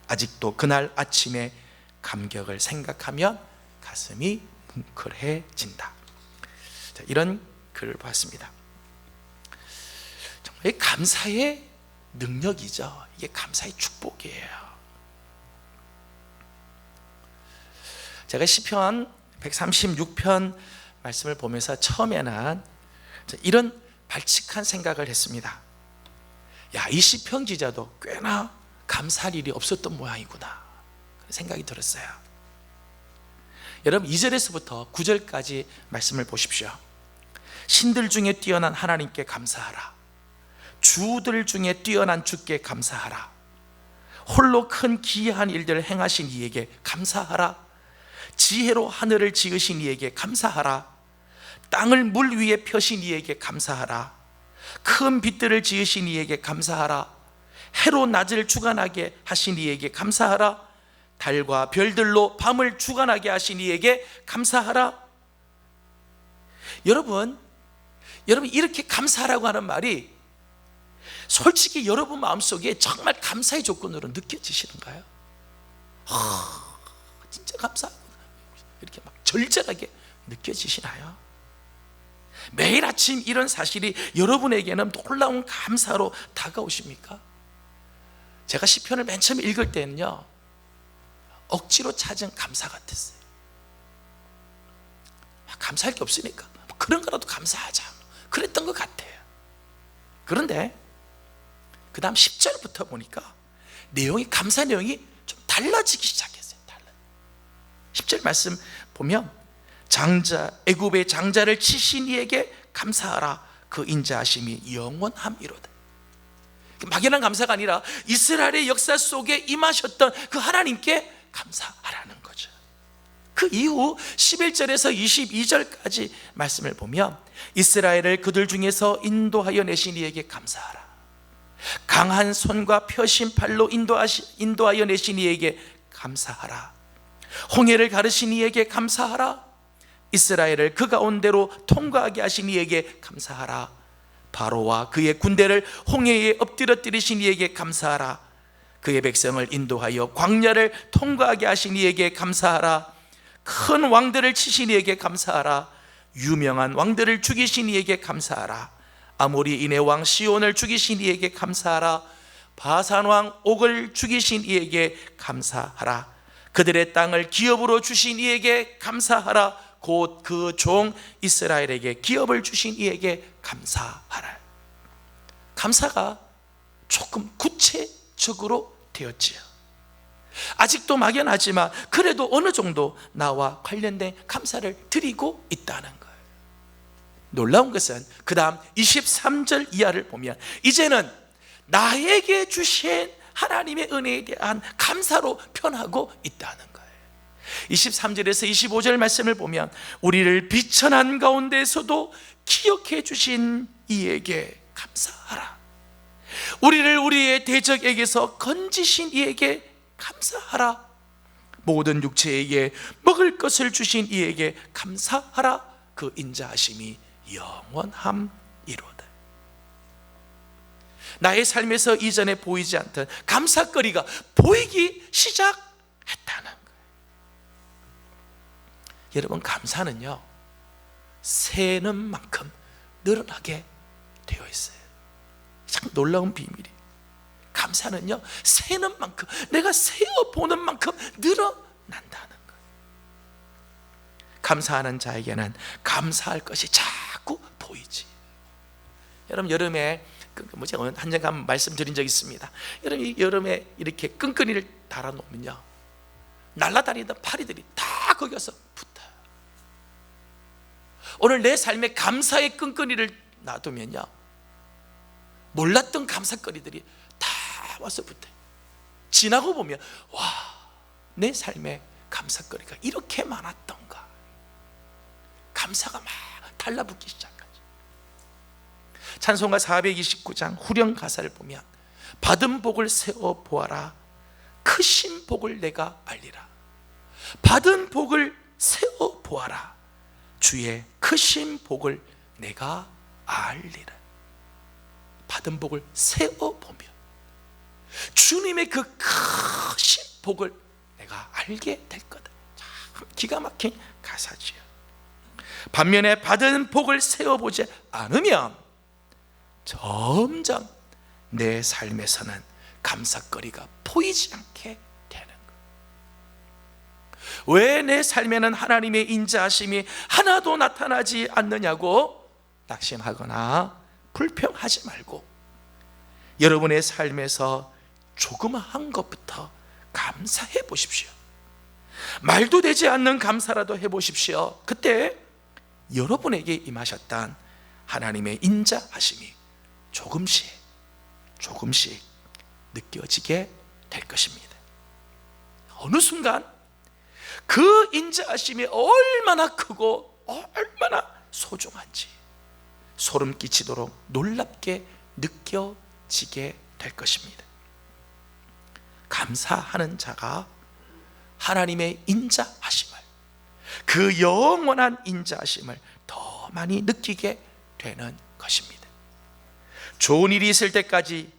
아직도 그날 아침에 감격을 생각하면 가슴이 뭉클해진다. 자, 이런 글을 봤습니다. 정말 감사의 능력이죠. 이게 감사의 축복이에요. 제가 시편 136편 말씀을 보면서 처음에는 이런 발칙한 생각을 했습니다. 야, 이 시편 기자도 꽤나 감사할 일이 없었던 모양이구나, 그런 생각이 들었어요. 여러분, 2절에서부터 9절까지 말씀을 보십시오. 신들 중에 뛰어난 하나님께 감사하라. 주들 중에 뛰어난 주께 감사하라. 홀로 큰 기이한 일들을 행하신 이에게 감사하라. 지혜로 하늘을 지으신 이에게 감사하라. 땅을 물 위에 펴신 이에게 감사하라. 큰 빛들을 지으신 이에게 감사하라. 해로 낮을 주관하게 하신 이에게 감사하라. 달과 별들로 밤을 주관하게 하신 이에게 감사하라. 여러분 이렇게 감사하라고 하는 말이 솔직히 여러분 마음속에 정말 감사의 조건으로 느껴지시는가요? 진짜 감사하구나, 이렇게 막 절절하게 느껴지시나요? 매일 아침 이런 사실이 여러분에게는 놀라운 감사로 다가오십니까? 제가 시편을 맨 처음 읽을 때는요, 억지로 찾은 감사 같았어요. 감사할 게 없으니까 그런 거라도 감사하자, 그랬던 것 같아요. 그런데 그 다음 10절부터 보니까 감사 내용이 좀 달라지기 시작했어요. 10절 말씀 보면, 애굽의 장자를 치신 이에게 감사하라. 그 인자하심이 영원함이로다. 막연한 감사가 아니라 이스라엘의 역사 속에 임하셨던 그 하나님께 감사하라는 거죠. 그 이후 11절에서 22절까지 말씀을 보면, 이스라엘을 그들 중에서 인도하여 내신 이에게 감사하라. 강한 손과 펴신 팔로 인도하여 내신 이에게 감사하라. 홍해를 가르신 이에게 감사하라. 이스라엘을 그 가운데로 통과하게 하신 이에게 감사하라. 바로와 그의 군대를 홍해에 엎드려뜨리신 이에게 감사하라. 그의 백성을 인도하여 광야를 통과하게 하신 이에게 감사하라. 큰 왕들을 치신 이에게 감사하라. 유명한 왕들을 죽이신 이에게 감사하라. 아모리인의 왕 시온을 죽이신 이에게 감사하라. 바산 왕 옥을 죽이신 이에게 감사하라. 그들의 땅을 기업으로 주신 이에게 감사하라. 곧 그 종 이스라엘에게 기업을 주신 이에게 감사하라. 감사가 조금 구체적으로 되었지요. 아직도 막연하지만 그래도 어느 정도 나와 관련된 감사를 드리고 있다는 거예요. 놀라운 것은 그 다음 23절 이하를 보면, 이제는 나에게 주신 하나님의 은혜에 대한 감사로 변하고 있다는 거예요. 23절에서 25절 말씀을 보면, 우리를 비천한 가운데서도 기억해 주신 이에게 감사하라. 우리를 우리의 대적에게서 건지신 이에게 감사하라. 모든 육체에게 먹을 것을 주신 이에게 감사하라. 그 인자하심이 영원함이로다. 나의 삶에서 이전에 보이지 않던 감사거리가 보이기 시작했다는 거예요. 여러분, 감사는요, 새는 만큼 늘어나게 되어 있어요. 참 놀라운 비밀이, 감사는요, 새는 만큼, 내가 세어보는 만큼 늘어난다는 거예요. 감사하는 자에게는 감사할 것이 자꾸 보이지. 여러분, 여름에 뭐지 한번 말씀드린 적 있습니다. 여름에 이렇게 끈끈이를 달아놓으면요, 날아다니던 파리들이 다 거기 가서 붙어요. 오늘 내 삶에 감사의 끈끈이를 놔두면요, 몰랐던 감사거리들이 다 와서 붙어요. 지나고 보면 와, 내 삶에 감사거리가 이렇게 많았던가. 감사가 막 달라붙기 시작하죠. 찬송가 429장 후렴 가사를 보면 받은 복을 세어 보아라, 크신 복을 내가 알리라. 받은 복을 세어 보아라, 주의 크신 복을 내가 알리라. 받은 복을 세어 보면 주님의 그 크신 복을 내가 알게 될 거다. 참 기가 막힌 가사지요. 반면에 받은 복을 세어보지 않으면 점점 내 삶에서는 감사거리가 보이지 않게 되는 거예요. 왜 내 삶에는 하나님의 인자하심이 하나도 나타나지 않느냐고 낙심하거나 불평하지 말고, 여러분의 삶에서 조그마한 것부터 감사해 보십시오. 말도 되지 않는 감사라도 해보십시오. 그때 여러분에게 임하셨던 하나님의 인자하심이 조금씩 느껴지게 될 것입니다. 어느 순간 그 인자하심이 얼마나 크고 얼마나 소중한지 소름 끼치도록 놀랍게 느껴지게 될 것입니다. 감사하는 자가 하나님의 인자하심을, 그 영원한 인자하심을 더 많이 느끼게 되는 것입니다. 좋은 일이 있을 때까지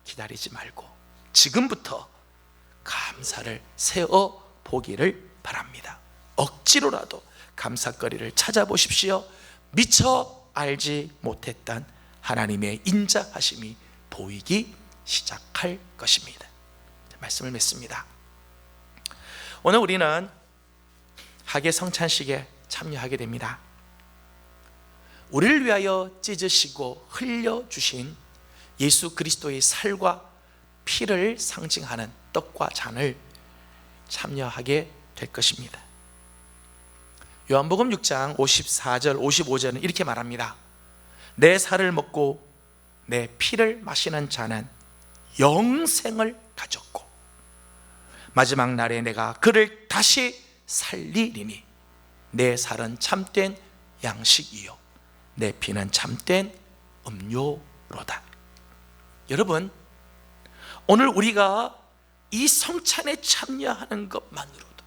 기다리지 말고 지금부터 감사를 세어 보기를 바랍니다. 억지로라도 감사거리를 찾아보십시오. 미처 알지 못했던 하나님의 인자하심이 보이기 시작할 것입니다. 말씀을 맺습니다. 오늘 우리는 학예 성찬식에 참여하게 됩니다. 우리를 위하여 찢으시고 흘려주신 예수 그리스도의 살과 피를 상징하는 떡과 잔을 참여하게 될 것입니다. 요한복음 6장 54절 55절은 이렇게 말합니다. 내 살을 먹고 내 피를 마시는 자는 영생을 가졌고 마지막 날에 내가 그를 다시 살리리니 내 살은 참된 양식이요 내 피는 참된 음료로다. 여러분, 오늘 우리가 이 성찬에 참여하는 것만으로도,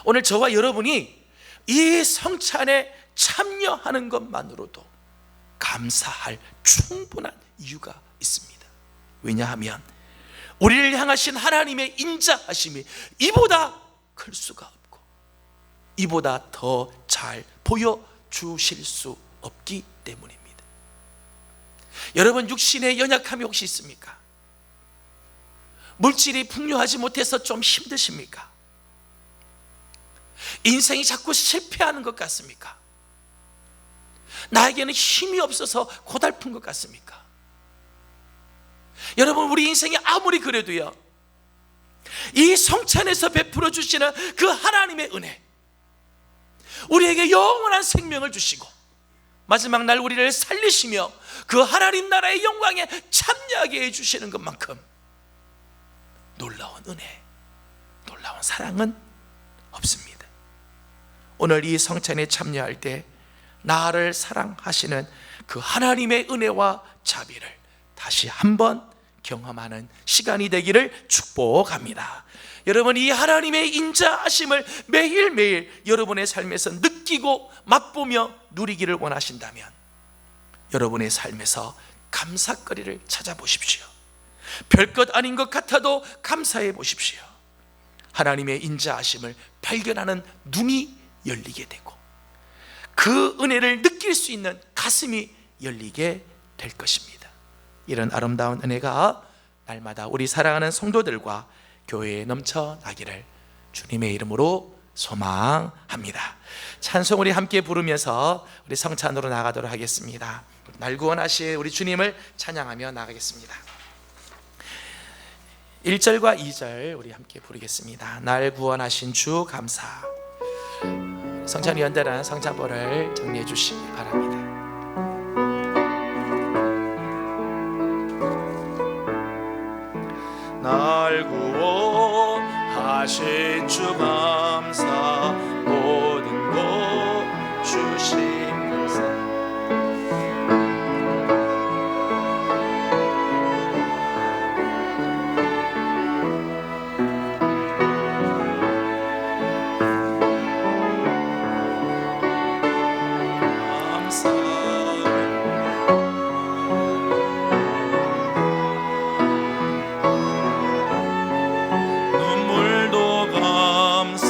오늘 저와 여러분이 이 성찬에 참여하는 것만으로도 감사할 충분한 이유가 있습니다. 왜냐하면 우리를 향하신 하나님의 인자하심이 이보다 클 수가 없고 이보다 더 잘 보여주실 수 없기 때문입니다. 여러분, 육신의 연약함이 혹시 있습니까? 물질이 풍요하지 못해서 좀 힘드십니까? 인생이 자꾸 실패하는 것 같습니까? 나에게는 힘이 없어서 고달픈 것 같습니까? 여러분, 우리 인생이 아무리 그래도요, 이 성찬에서 베풀어 주시는 그 하나님의 은혜, 우리에게 영원한 생명을 주시고 마지막 날 우리를 살리시며 그 하나님 나라의 영광에 참여하게 해주시는 것만큼 놀라운 은혜, 놀라운 사랑은 없습니다. 오늘 이 성찬에 참여할 때 나를 사랑하시는 그 하나님의 은혜와 자비를 다시 한번 경험하는 시간이 되기를 축복합니다. 여러분, 이 하나님의 인자하심을 매일매일 여러분의 삶에서 느끼고 맛보며 누리기를 원하신다면 여러분의 삶에서 감사거리를 찾아보십시오. 별것 아닌 것 같아도 감사해 보십시오. 하나님의 인자하심을 발견하는 눈이 열리게 되고 그 은혜를 느낄 수 있는 가슴이 열리게 될 것입니다. 이런 아름다운 은혜가 날마다 우리 사랑하는 성도들과 교회에 넘쳐나기를 주님의 이름으로 소망합니다. 찬송 우리 함께 부르면서 우리 성찬으로 나가도록 하겠습니다. 날 구원하신 우리 주님을 찬양하며 나가겠습니다. 1절과 2절 우리 함께 부르겠습니다. 날 구원하신 주 감사. 성찬위원들은 성찬볼을 정리해 주시기 바랍니다. 날 구원하신 주 감사, 모든 것 주신 감사. 눈물도 감사.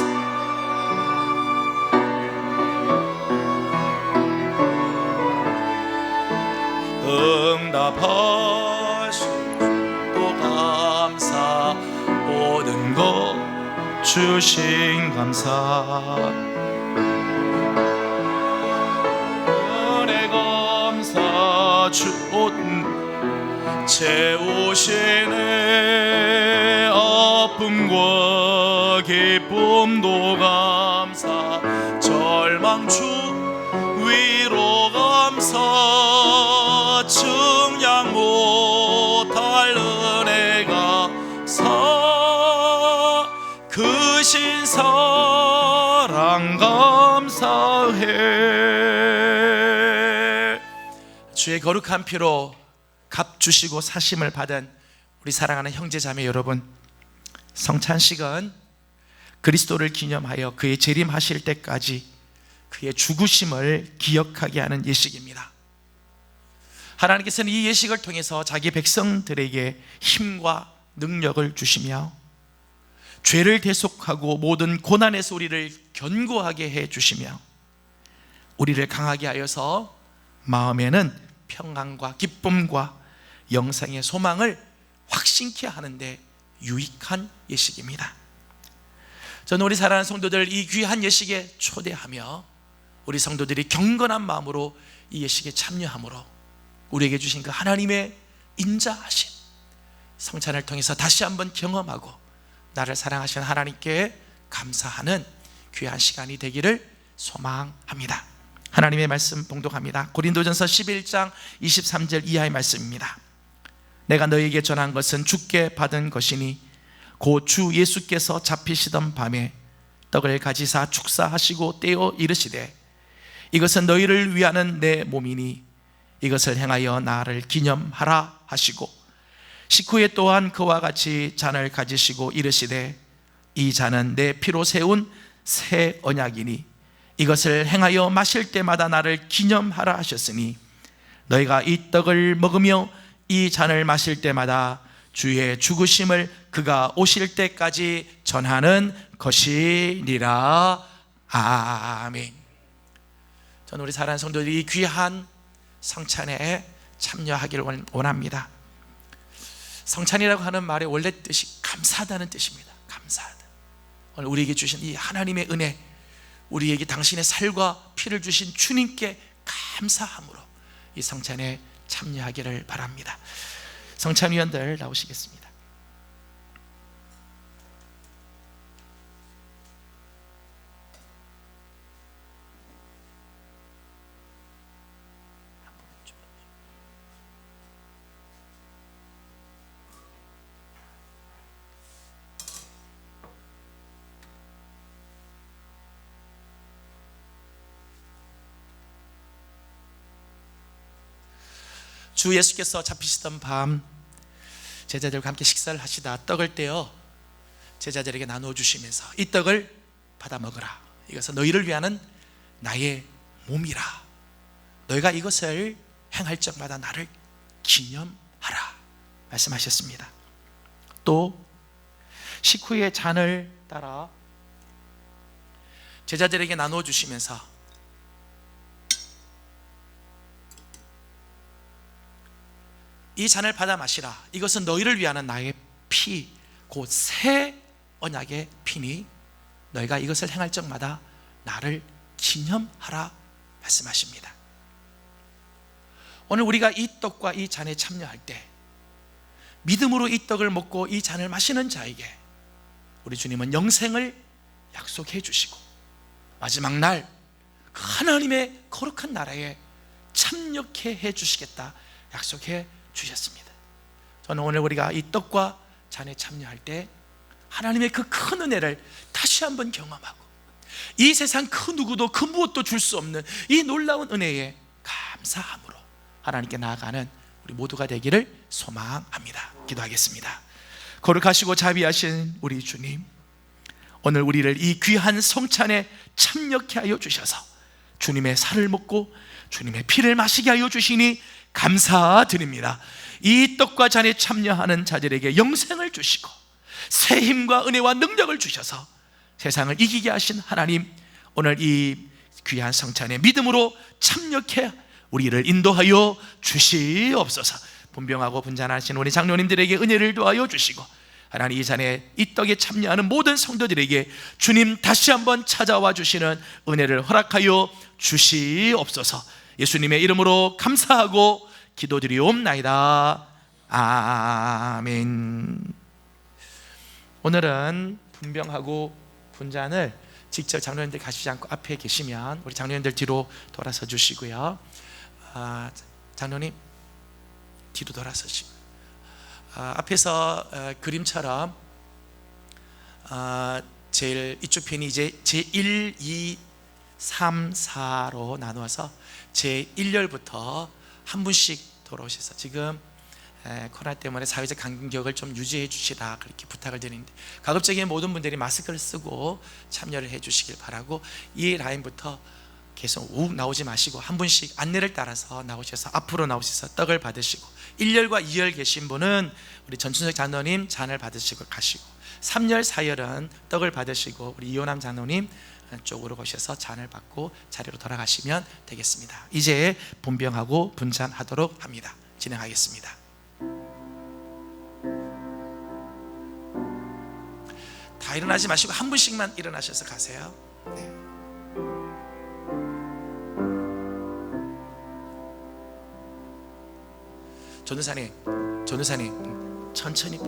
응답하신 또 감사, 모든 것 주신 감사. 은혜 감사 주온 채우시네. 아픔과 기쁨도 감사, 절망 주 위로 감사. 증량 못할 은혜가 사, 크신 사랑 감사해. 주의 거룩한 피로 값 주시고 사심을 받은 우리 사랑하는 형제자매 여러분, 성찬식은 그리스도를 기념하여 그의 재림하실 때까지 그의 죽으심을 기억하게 하는 예식입니다. 하나님께서는 이 예식을 통해서 자기 백성들에게 힘과 능력을 주시며 죄를 대속하고 모든 고난에서 우리를 견고하게 해주시며 우리를 강하게 하여서 마음에는 평안과 기쁨과 영생의 소망을 확신케 하는데 유익한 예식입니다. 저는 우리 사랑하는 성도들 이 귀한 예식에 초대하며 우리 성도들이 경건한 마음으로 이 예식에 참여함으로 우리에게 주신 그 하나님의 인자하심 성찬을 통해서 다시 한번 경험하고 나를 사랑하시는 하나님께 감사하는 귀한 시간이 되기를 소망합니다. 하나님의 말씀 봉독합니다. 고린도전서 11장 23절 이하의 말씀입니다. 내가 너에게 전한 것은 주께 받은 것이니 곧 주 예수께서 잡히시던 밤에 떡을 가지사 축사하시고 떼어 이르시되 이것은 너희를 위하는 내 몸이니 이것을 행하여 나를 기념하라 하시고 식후에 또한 그와 같이 잔을 가지시고 이르시되 이 잔은 내 피로 세운 새 언약이니 이것을 행하여 마실 때마다 나를 기념하라 하셨으니 너희가 이 떡을 먹으며 이 잔을 마실 때마다 주의 죽으심을 그가 오실 때까지 전하는 것이니라. 아멘. 저는 우리 사랑하는 성도들이 귀한 성찬에 참여하기를 원합니다. 성찬이라고 하는 말의 원래 뜻이 감사하다는 뜻입니다. 감사하다. 오늘 우리에게 주신 이 하나님의 은혜, 우리에게 당신의 살과 피를 주신 주님께 감사함으로 이 성찬에 참여하기를 바랍니다. 성찬위원들 나오시겠습니다. 주 예수께서 잡히시던 밤 제자들과 함께 식사를 하시다 떡을 떼어 제자들에게 나누어 주시면서 이 떡을 받아 먹으라. 이것은 너희를 위하는 나의 몸이라. 너희가 이것을 행할 적마다 나를 기념하라 말씀하셨습니다. 또 식후에 잔을 따라 제자들에게 나누어 주시면서 이 잔을 받아 마시라. 이것은 너희를 위하는 나의 피, 곧 새 언약의 피니 너희가 이것을 행할 적마다 나를 신념하라 말씀하십니다. 오늘 우리가 이 떡과 이 잔에 참여할 때 믿음으로 이 떡을 먹고 이 잔을 마시는 자에게 우리 주님은 영생을 약속해 주시고 마지막 날 그 하나님의 거룩한 나라에 참여케 해 주시겠다 약속해 주셨습니다. 저는 오늘 우리가 이 떡과 잔에 참여할 때 하나님의 그 큰 은혜를 다시 한번 경험하고 이 세상 그 누구도 그 무엇도 줄 수 없는 이 놀라운 은혜에 감사함으로 하나님께 나아가는 우리 모두가 되기를 소망합니다. 기도하겠습니다. 거룩하시고 자비하신 우리 주님, 오늘 우리를 이 귀한 성찬에 참여케 하여 주셔서 주님의 살을 먹고 주님의 피를 마시게 하여 주시니 감사드립니다. 이 떡과 잔에 참여하는 자들에게 영생을 주시고 새 힘과 은혜와 능력을 주셔서 세상을 이기게 하신 하나님, 오늘 이 귀한 성찬에 믿음으로 참여케 우리를 인도하여 주시옵소서. 분병하고 분잔하신 우리 장로님들에게 은혜를 더하여 주시고 하나님, 이 잔에 이 떡에 참여하는 모든 성도들에게 주님 다시 한번 찾아와 주시는 은혜를 허락하여 주시옵소서. 예수님의 이름으로 감사하고 기도드리옵나이다. 아멘. 오늘은 분병하고 분잔을 직접 장로님들 가시지 않고 앞에 계시면 우리 장로님들 뒤로 돌아서 주시고요. 장로님 뒤로 돌아서시고 앞에서 그림처럼 제일 이쪽 편이 이제 제1, 2, 3, 4로 나누어서 제1열부터 한 분씩 돌아오셔서 지금 코로나 때문에 사회적 간격을 좀 유지해 주시라 그렇게 부탁을 드리는데 가급적이면 모든 분들이 마스크를 쓰고 참여를 해 주시길 바라고 이 라인부터 계속 욱 나오지 마시고 한 분씩 안내를 따라서 나오셔서 앞으로 나오셔서 떡을 받으시고 1열과 2열 계신 분은 우리 전춘석 장로님 잔을 받으시고 가시고 3열, 4열은 떡을 받으시고 우리 이호남 장로님 쪽으로 오셔서 잔을 받고 자리로 돌아가시면 되겠습니다. 이제 분병하고 분잔하도록 합니다. 진행하겠습니다. 다 일어나지 마시고 한 분씩만 일어나셔서 가세요. 네. 전도사님 천천히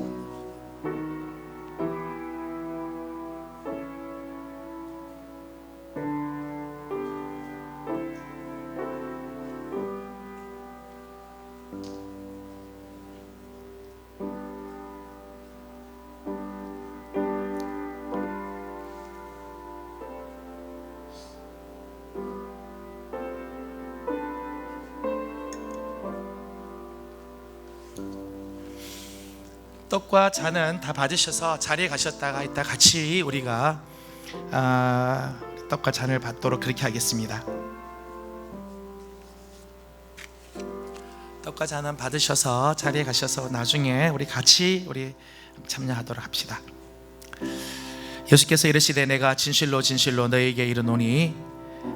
떡과 잔은 다 받으셔서 자리에 가셨다가 이따 같이 우리가 떡과 잔을 받도록 그렇게 하겠습니다. 떡과 잔은 받으셔서 자리에 가셔서 나중에 우리 같이 참여하도록 합시다. 예수께서 이르시되 내가 진실로 진실로 너에게 이르노니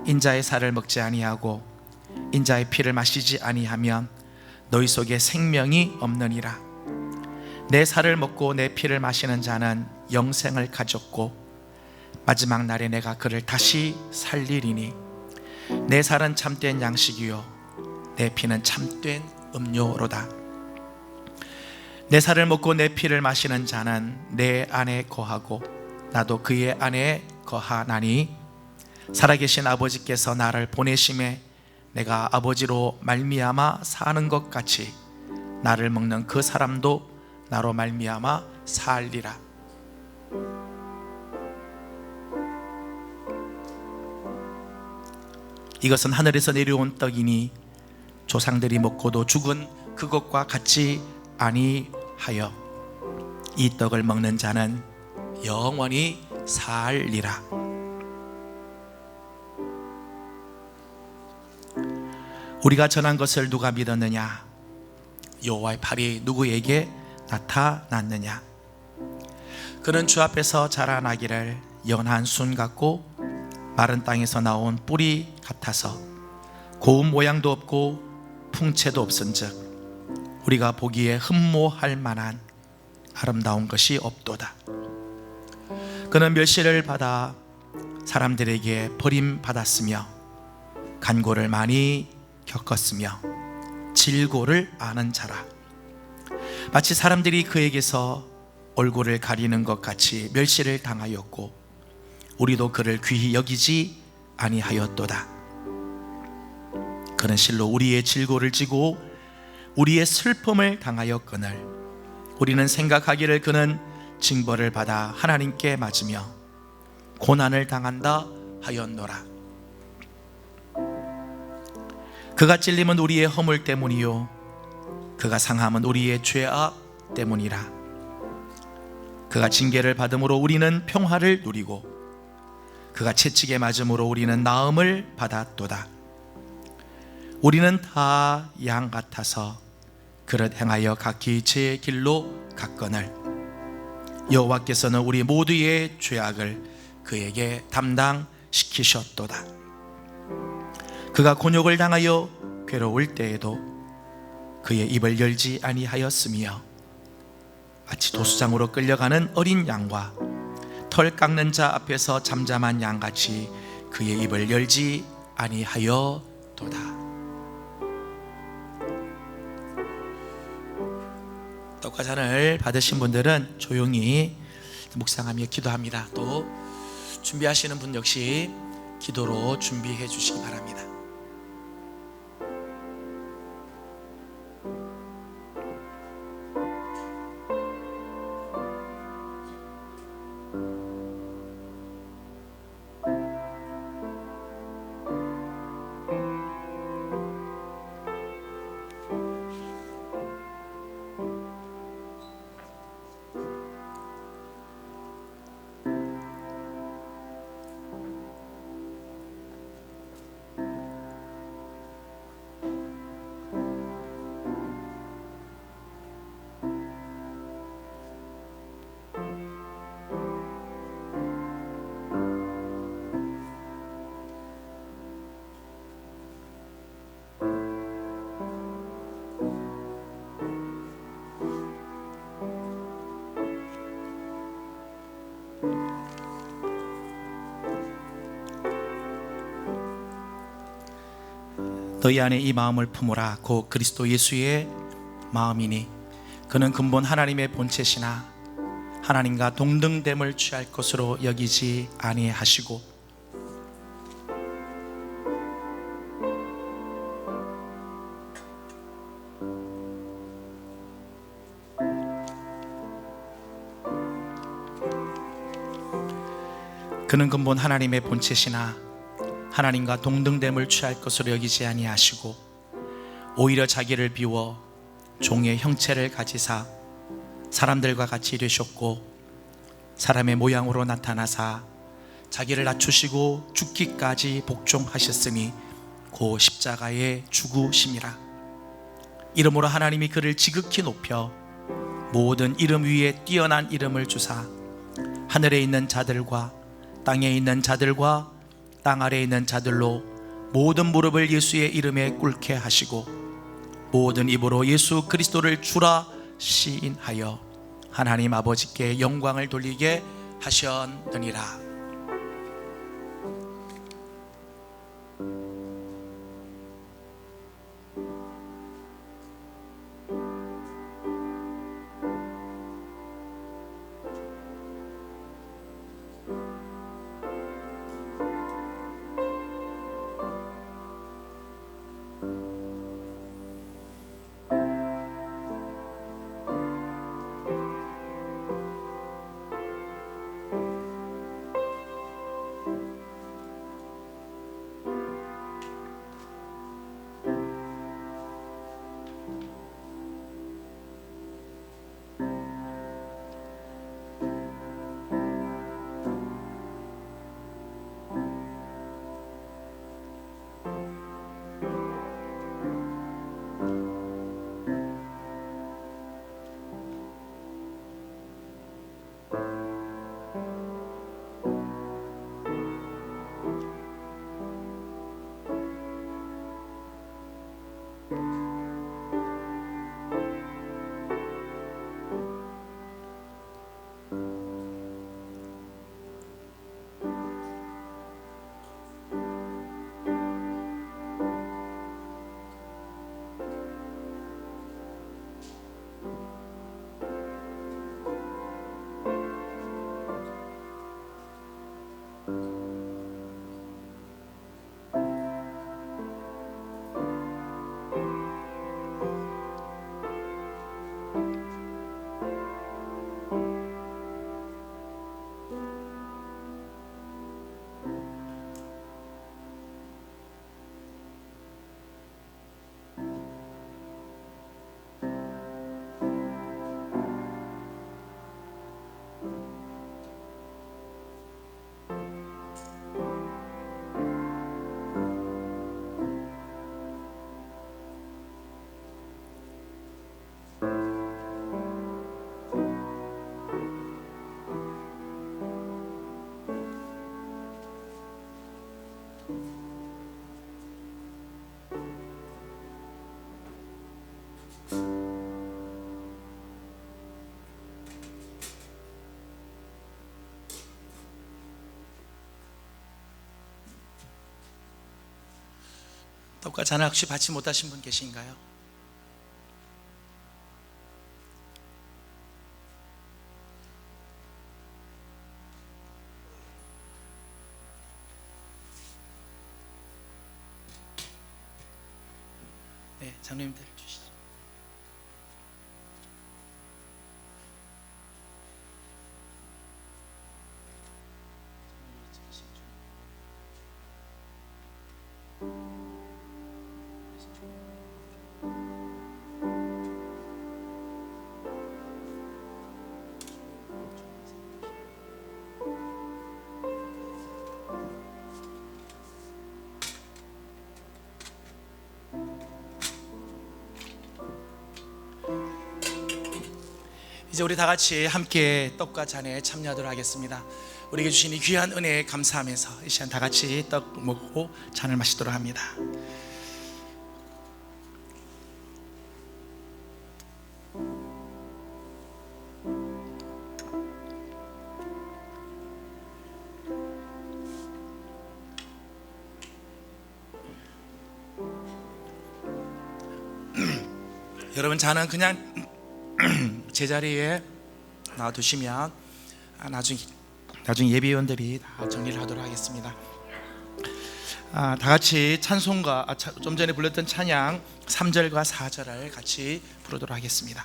인자의 살을 먹지 아니하고 인자의 피를 마시지 아니하면 너희 속에 생명이 없느니라. 내 살을 먹고 내 피를 마시는 자는 영생을 가졌고 마지막 날에 내가 그를 다시 살리리니 내 살은 참된 양식이요 내 피는 참된 음료로다. 내 살을 먹고 내 피를 마시는 자는 내 안에 거하고 나도 그의 안에 거하나니 살아계신 아버지께서 나를 보내심에 내가 아버지로 말미암아 사는 것 같이 나를 먹는 그 사람도 나로 말미암아 살리라. 이것은 하늘에서 내려온 떡이니 조상들이 먹고도 죽은 그것과 같이 아니하여 이 떡을 먹는 자는 영원히 살리라. 우리가 전한 것을 누가 믿었느냐? 여호와의 팔이 누구에게 나타났느냐? 그는 주 앞에서 자라나기를 연한 순 같고 마른 땅에서 나온 뿌리 같아서 고운 모양도 없고 풍채도 없은즉 우리가 보기에 흠모할 만한 아름다운 것이 없도다. 그는 멸시를 받아 사람들에게 버림받았으며 간고를 많이 겪었으며 질고를 아는 자라. 마치 사람들이 그에게서 얼굴을 가리는 것 같이 멸시를 당하였고 우리도 그를 귀히 여기지 아니하였도다. 그는 실로 우리의 질고를 지고 우리의 슬픔을 당하였거늘 우리는 생각하기를 그는 징벌을 받아 하나님께 맞으며 고난을 당한다 하였노라. 그가 찔림은 우리의 허물 때문이요 그가 상함은 우리의 죄악 때문이라. 그가 징계를 받음으로 우리는 평화를 누리고 그가 채찍에 맞음으로 우리는 나음을 받았도다. 우리는 다 양 같아서 그릇 행하여 각기 제 길로 갔거늘 여호와께서는 우리 모두의 죄악을 그에게 담당시키셨도다. 그가 곤욕을 당하여 괴로울 때에도 그의 입을 열지 아니하였으며 마치 도수장으로 끌려가는 어린 양과 털 깎는 자 앞에서 잠잠한 양같이 그의 입을 열지 아니하였도다. 떡과 잔을 받으신 분들은 조용히 묵상하며 기도합니다. 또 준비하시는 분 역시 기도로 준비해 주시기 바랍니다. 너희 안에 이 마음을 품으라. 곧 그리스도 예수의 마음이니 그는 근본 하나님의 본체시나 하나님과 동등됨을 취할 것으로 여기지 아니하시고 그는 근본 하나님의 본체시나 하나님과 동등됨을 취할 것으로 여기지 아니하시고 오히려 자기를 비워 종의 형체를 가지사 사람들과 같이 되셨고 사람의 모양으로 나타나사 자기를 낮추시고 죽기까지 복종하셨으니 고 십자가에 죽으심이라. 이름으로 하나님이 그를 지극히 높여 모든 이름 위에 뛰어난 이름을 주사 하늘에 있는 자들과 땅에 있는 자들과 땅 아래에 있는 자들로 모든 무릎을 예수의 이름에 꿇게 하시고 모든 입으로 예수 그리스도를 주라 시인하여 하나님 아버지께 영광을 돌리게 하셨느니라. 떡과 잔을 혹시 받지 못하신 분 계신가요? 네, 장로님들 주시죠. 이제 우리 다 같이 함께 떡과 잔에 참여하도록 하겠습니다. 우리에게 주신 이 귀한 은혜에 감사하면서 이 시간 다 같이 떡 먹고 잔을 마시도록 합니다. 여러분, 잔은 그냥 제자리에 놔두시면 나중에 예비위원들이 다 정리를 하도록 하겠습니다. 다 같이 찬송가, 좀 전에 불렀던 찬양 3절과 4절을 같이 부르도록 하겠습니다.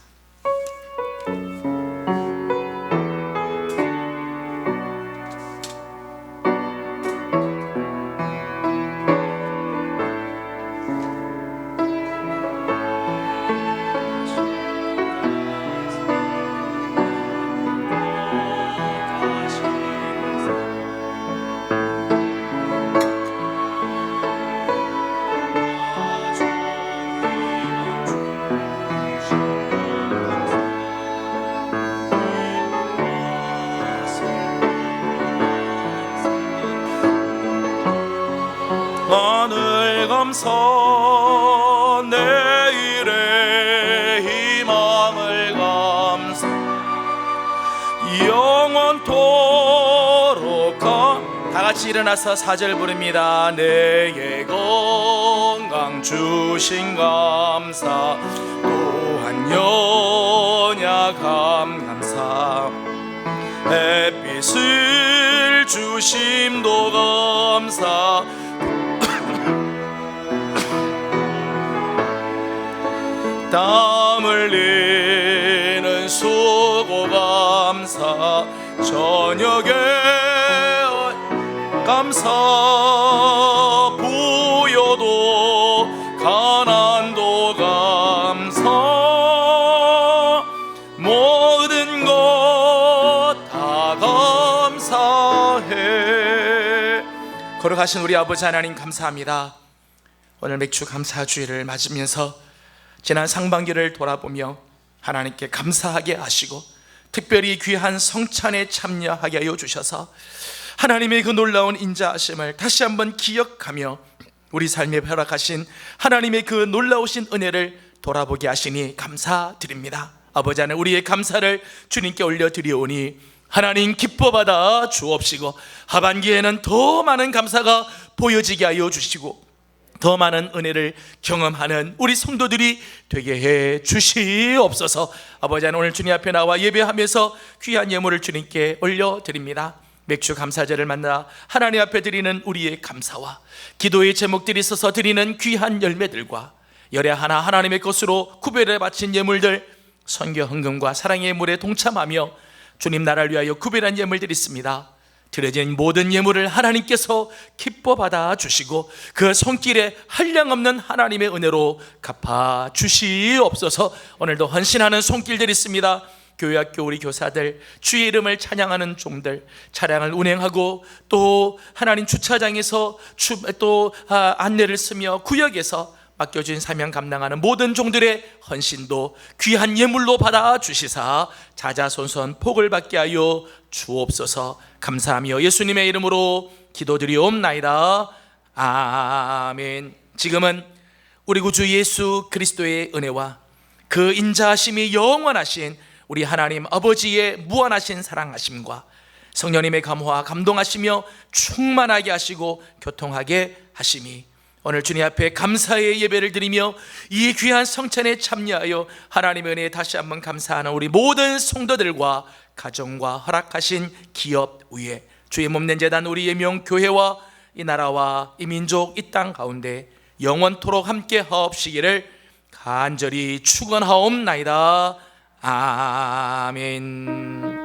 하늘 감사 내일의 희망을 감사 영원토록 다 같이 일어나서 4절 부릅니다. 내게 건강 주신 감사 또한 연약함 감사 햇빛을 주심도 감사 땀 흘리는 수고 감사 저녁에 감사 부여도 가난도 감사 모든 것 다 감사해. 걸어가신 우리 아버지 하나님 감사합니다. 오늘 맥주 감사주일을 맞으면서 지난 상반기를 돌아보며 하나님께 감사하게 하시고 특별히 귀한 성찬에 참여하게 하여 주셔서 하나님의 그 놀라운 인자하심을 다시 한번 기억하며 우리 삶에 허락하신 하나님의 그 놀라우신 은혜를 돌아보게 하시니 감사드립니다. 아버지 하나님, 우리의 감사를 주님께 올려드리오니 하나님 기뻐받아 주옵시고 하반기에는 더 많은 감사가 보여지게 하여 주시고 더 많은 은혜를 경험하는 우리 성도들이 되게 해 주시옵소서. 아버지 하나님, 오늘 주님 앞에 나와 예배하면서 귀한 예물을 주님께 올려드립니다. 맥주 감사제를 만나 하나님 앞에 드리는 우리의 감사와 기도의 제목들이 있어서 드리는 귀한 열매들과 열애 하나 하나님의 것으로 구별해 바친 예물들, 선교 헌금과 사랑의 예물에 동참하며 주님 나라를 위하여 구별한 예물들이 있습니다. 드려진 모든 예물을 하나님께서 기뻐 받아 주시고 그 손길에 한량없는 하나님의 은혜로 갚아 주시옵소서. 오늘도 헌신하는 손길들이 있습니다. 교회학교 우리 교사들, 주의 이름을 찬양하는 종들, 차량을 운행하고 또 하나님 주차장에서 또 안내를 쓰며 구역에서 맡겨진 사명 감당하는 모든 종들의 헌신도 귀한 예물로 받아 주시사 자자손손 복을 받게 하여 주옵소서. 감사하며 예수님의 이름으로 기도드리옵나이다. 아멘. 지금은 우리 구주 예수 그리스도의 은혜와 그 인자하심이 영원하신 우리 하나님 아버지의 무한하신 사랑하심과 성령님의 감화 감동하시며 충만하게 하시고 교통하게 하심이 오늘 주님 앞에 감사의 예배를 드리며 이 귀한 성찬에 참여하여 하나님의 은혜에 다시 한번 감사하는 우리 모든 성도들과 가정과 허락하신 기업 위에 주의 몸된 제단 우리의 명교회와 이 나라와 이 민족 이 땅 가운데 영원토록 함께 하옵시기를 간절히 축원하옵나이다. 아멘.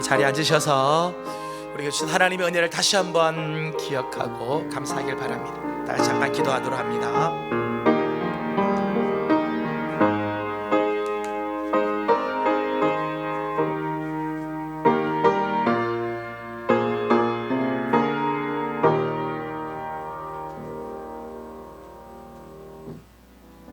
자리에 앉으셔서 우리가 주신 하나님의 은혜를 다시 한번 기억하고 감사하길 바랍니다. 다시 잠깐 기도하도록 합니다.